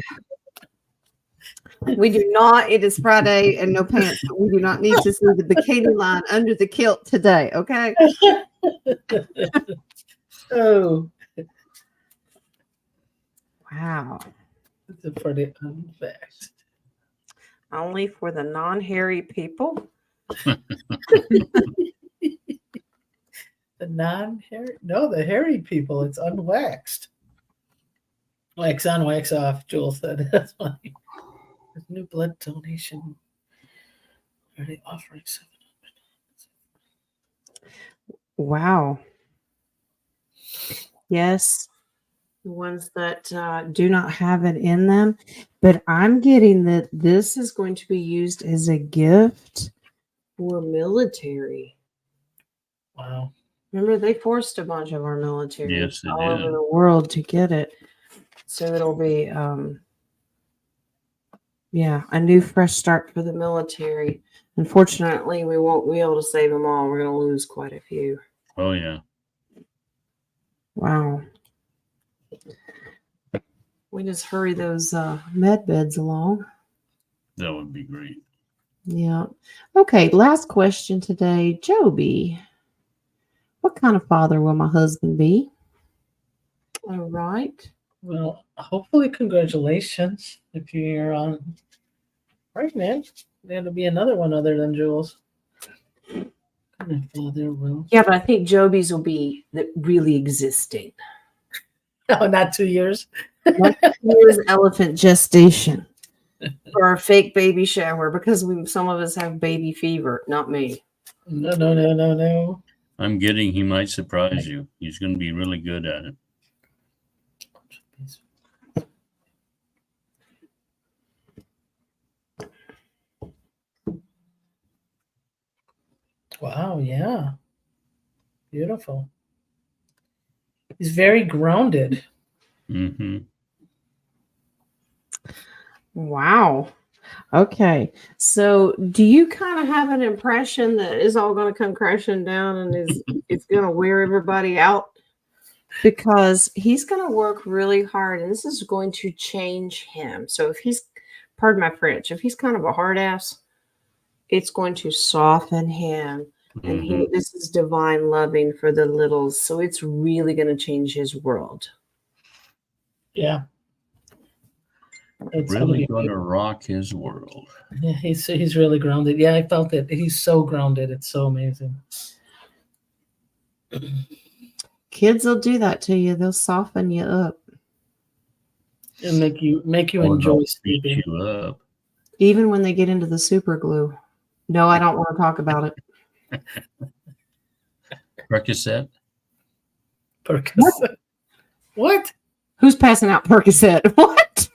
We do not. It is Friday and no pants. But we do not need to see the bikini line under the kilt today. Okay. Oh, Wow. it's a pretty fact. Only for the non-hairy people. The non-hairy, no, the hairy people. It's unwaxed. Wax on, wax off. Jules said that's funny. There's new blood donation. Already offering 700. Wow. Yes. The ones that do not have it in them. But I'm getting that this is going to be used as a gift for military. Wow. Remember, they forced a bunch of our military Yes, they all over did. the world to get it. So it'll be, a new fresh start for the military. Unfortunately, we won't be able to save them all. We're going to lose quite a few. Oh yeah. Wow. We just hurry those med beds along. That would be great. Yeah. Okay, last question today. Joby, what kind of father will my husband be? All right. Well, hopefully, congratulations if you're pregnant. There'll be another one other than Jules. Father will. Yeah, but I think Joby's will be really existing. Oh, not 2 years. 1 year's elephant gestation for our fake baby shower because some of us have baby fever. Not me. No. I'm getting he might surprise you. He's going to be really good at it. Wow, yeah. Beautiful. He's very grounded. Mm-hmm. Wow. Okay. So do you kind of have an impression that it's all going to come crashing down and it's going to wear everybody out? Because he's going to work really hard and this is going to change him. So if he's, pardon my French, if he's kind of a hard ass, it's going to soften him. And this is divine loving for the littles. So it's really going to change his world. Yeah. It's Really going to rock his world. Yeah, he's really grounded. Yeah, I felt it. He's so grounded. It's so amazing. Kids will do that to you. They'll soften you up. And make you Or enjoy they'll sleeping. beat you up. Even when they get into the super glue. No, I don't want to talk about it. Percocet? Percocet. What? Who's passing out Percocet? What?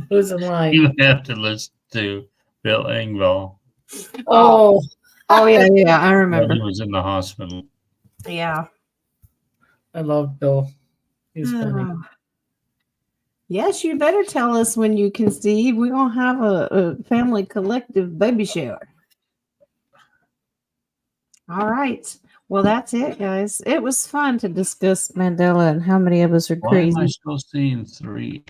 Who's in line? You have to listen to Bill Engvall. Oh, yeah, I remember. He was in the hospital. Yeah. I love Bill. He's funny. Yes, you better tell us when you conceive. We're going to have a family collective baby shower. All right. Well, that's it, guys. It was fun to discuss Mandela and how many of us are Why crazy. am I still seeing 3?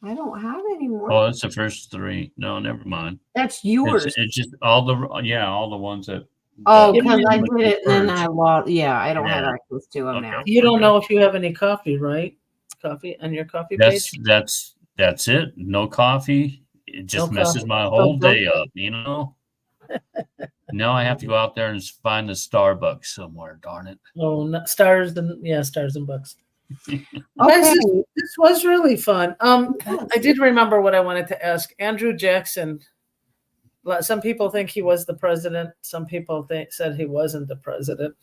I don't have any more. Oh, that's the first 3. No, never mind. That's yours. It's just all the ones that. Oh, that because I went did it and then first. I lost. Yeah, I don't have Yeah. access to them now. Okay. You don't know if you have any coffee, right? Coffee on your coffee page? That's it. No coffee. It just No messes coffee. my whole No day up, Now I have to go out there and find a Starbucks somewhere, darn it. Oh, no, stars and bucks. Okay. This was really fun. I did remember what I wanted to ask. Andrew Jackson. Some people think he was the president. Some people said he wasn't the president.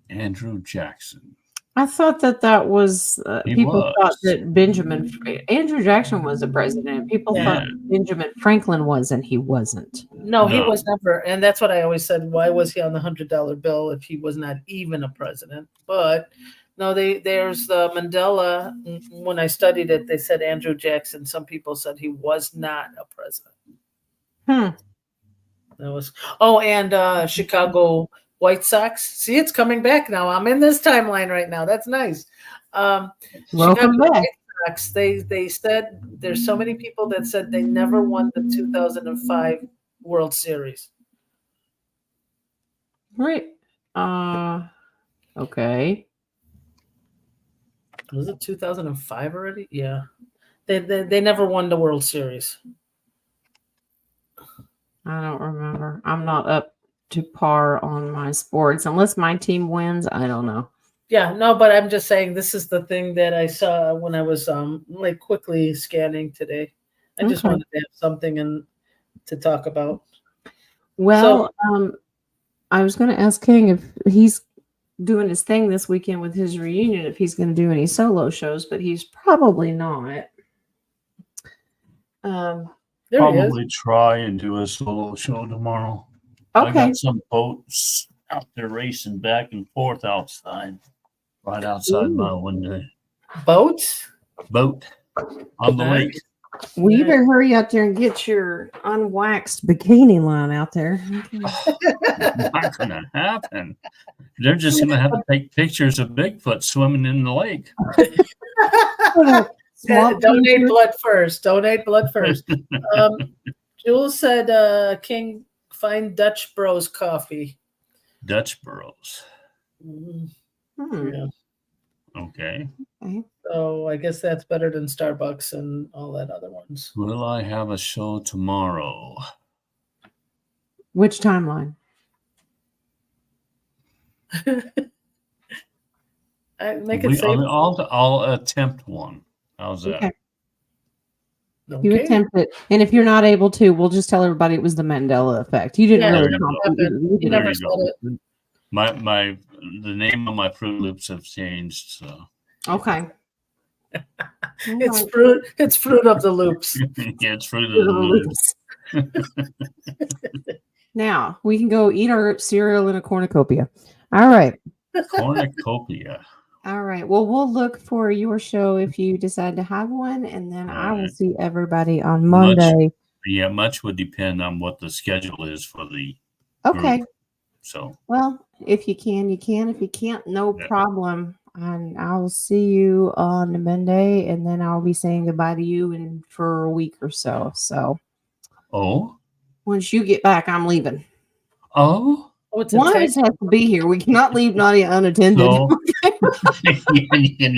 Andrew Jackson. I thought that was people was. thought that Andrew Jackson was the president. People thought Benjamin Franklin was, and he wasn't. No, he No. was never. And that's what I always said. Why was he on the $100 bill if he was not even a president? But no, there's the Mandela. When I studied it, they said Andrew Jackson. Some people said he was not a president. That was and Chicago White Sox. See, it's coming back now. I'm in this timeline right now. That's nice. Welcome back. White Sox, they said there's so many people that said they never won the 2005 World Series. Right. Okay. Was it 2005 already? Yeah. They never won the World Series. I don't remember. I'm not up to par on my sports unless my team wins. I don't know. Yeah, no, but I'm just saying this is the thing that I saw when I was like quickly scanning today. I just Okay. wanted to have something to talk about. Well, I was going to ask King if he's doing his thing this weekend with his reunion, if he's going to do any solo shows, but he's probably not. There Probably try and do a solo show tomorrow. I Okay. got some boats out there racing back and forth outside, right outside my window. Boats? Boat on the Nice. lake. Well, you better hurry out there and get your unwaxed bikini line out there. Not gonna happen. They're just gonna have to take pictures of Bigfoot swimming in the lake. Donate blood first. Donate blood first. Jules said, King, find Dutch Bros coffee. Dutch Bros. Yeah. Okay. So I guess that's better than Starbucks and all that other ones. Will I have a show tomorrow? Which timeline? I'll attempt one. How's that? Okay. You attempt it, and if you're not able to, we'll just tell everybody it was the Mandela effect. You didn't really. You never said it. The name of my Fruit Loops have changed. So okay. It's fruit. It's Fruit of the Loops. Yeah, it's Fruit of the Loops. Now we can go eat our cereal in a cornucopia. All right. Cornucopia. All right. Well, we'll look for your show if you decide to have one, and then I will see everybody on Monday. Much would depend on what the schedule is for the okay. group. So, well, if you can, you can. If you can't, no problem. And I'll see you on Monday, and then I'll be saying goodbye to you for a week or so. So, once you get back, I'm leaving. Oh. One of us has to be here. We cannot leave Nadia unattended. So, you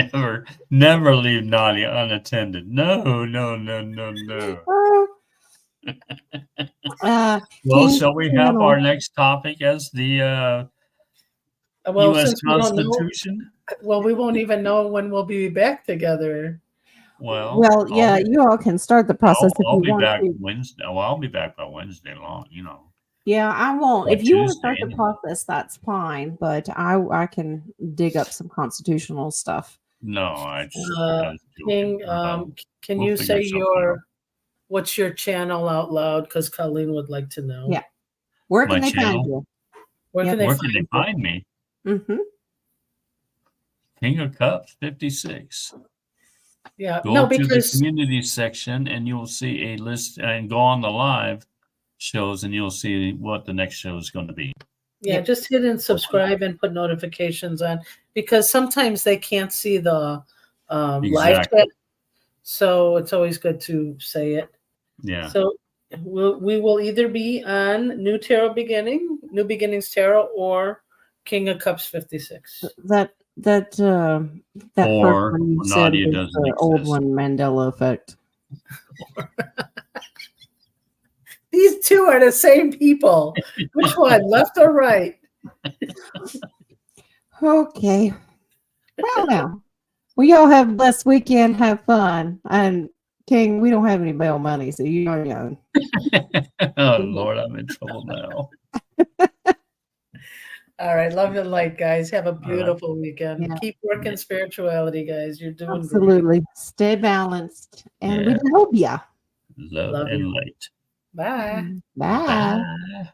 never leave Nadia unattended. No. Well, shall we have our next topic as the U.S. Constitution? We won't even know when we'll be back together. Well, yeah, you all can start the process if you want back to. Wednesday. Well, I'll be back by Wednesday long. Yeah, I won't. If you want to start the process, that's fine. But I can dig up some constitutional stuff. No, King, can you say what's your channel out loud? Because Colleen would like to know. Yeah. Where can they find you? Where can they find me? Mm-hmm. King of Cups 56. Yeah. Go to the community section and you'll see a list, and go on the live shows and you'll see what the next show is going to be. Yeah, just hit and subscribe and put notifications on, because sometimes they can't see the live chat. So it's always good to say it. Yeah. So we will either be on New Beginnings Tarot, or King of Cups 56. That first one you said is the old one, Mandela effect. These two are the same people. Which one, left or right? Okay. Well, now. Well, y'all have a blessed weekend. Have fun. And King, we don't have any bail money, so you are young. Oh, Lord, I'm in trouble now. All right. Love and light, guys. Have a beautiful weekend. Yeah. Keep working spirituality, guys. You're doing absolutely great. Stay balanced. And we love ya. Love and light. Bye. Bye.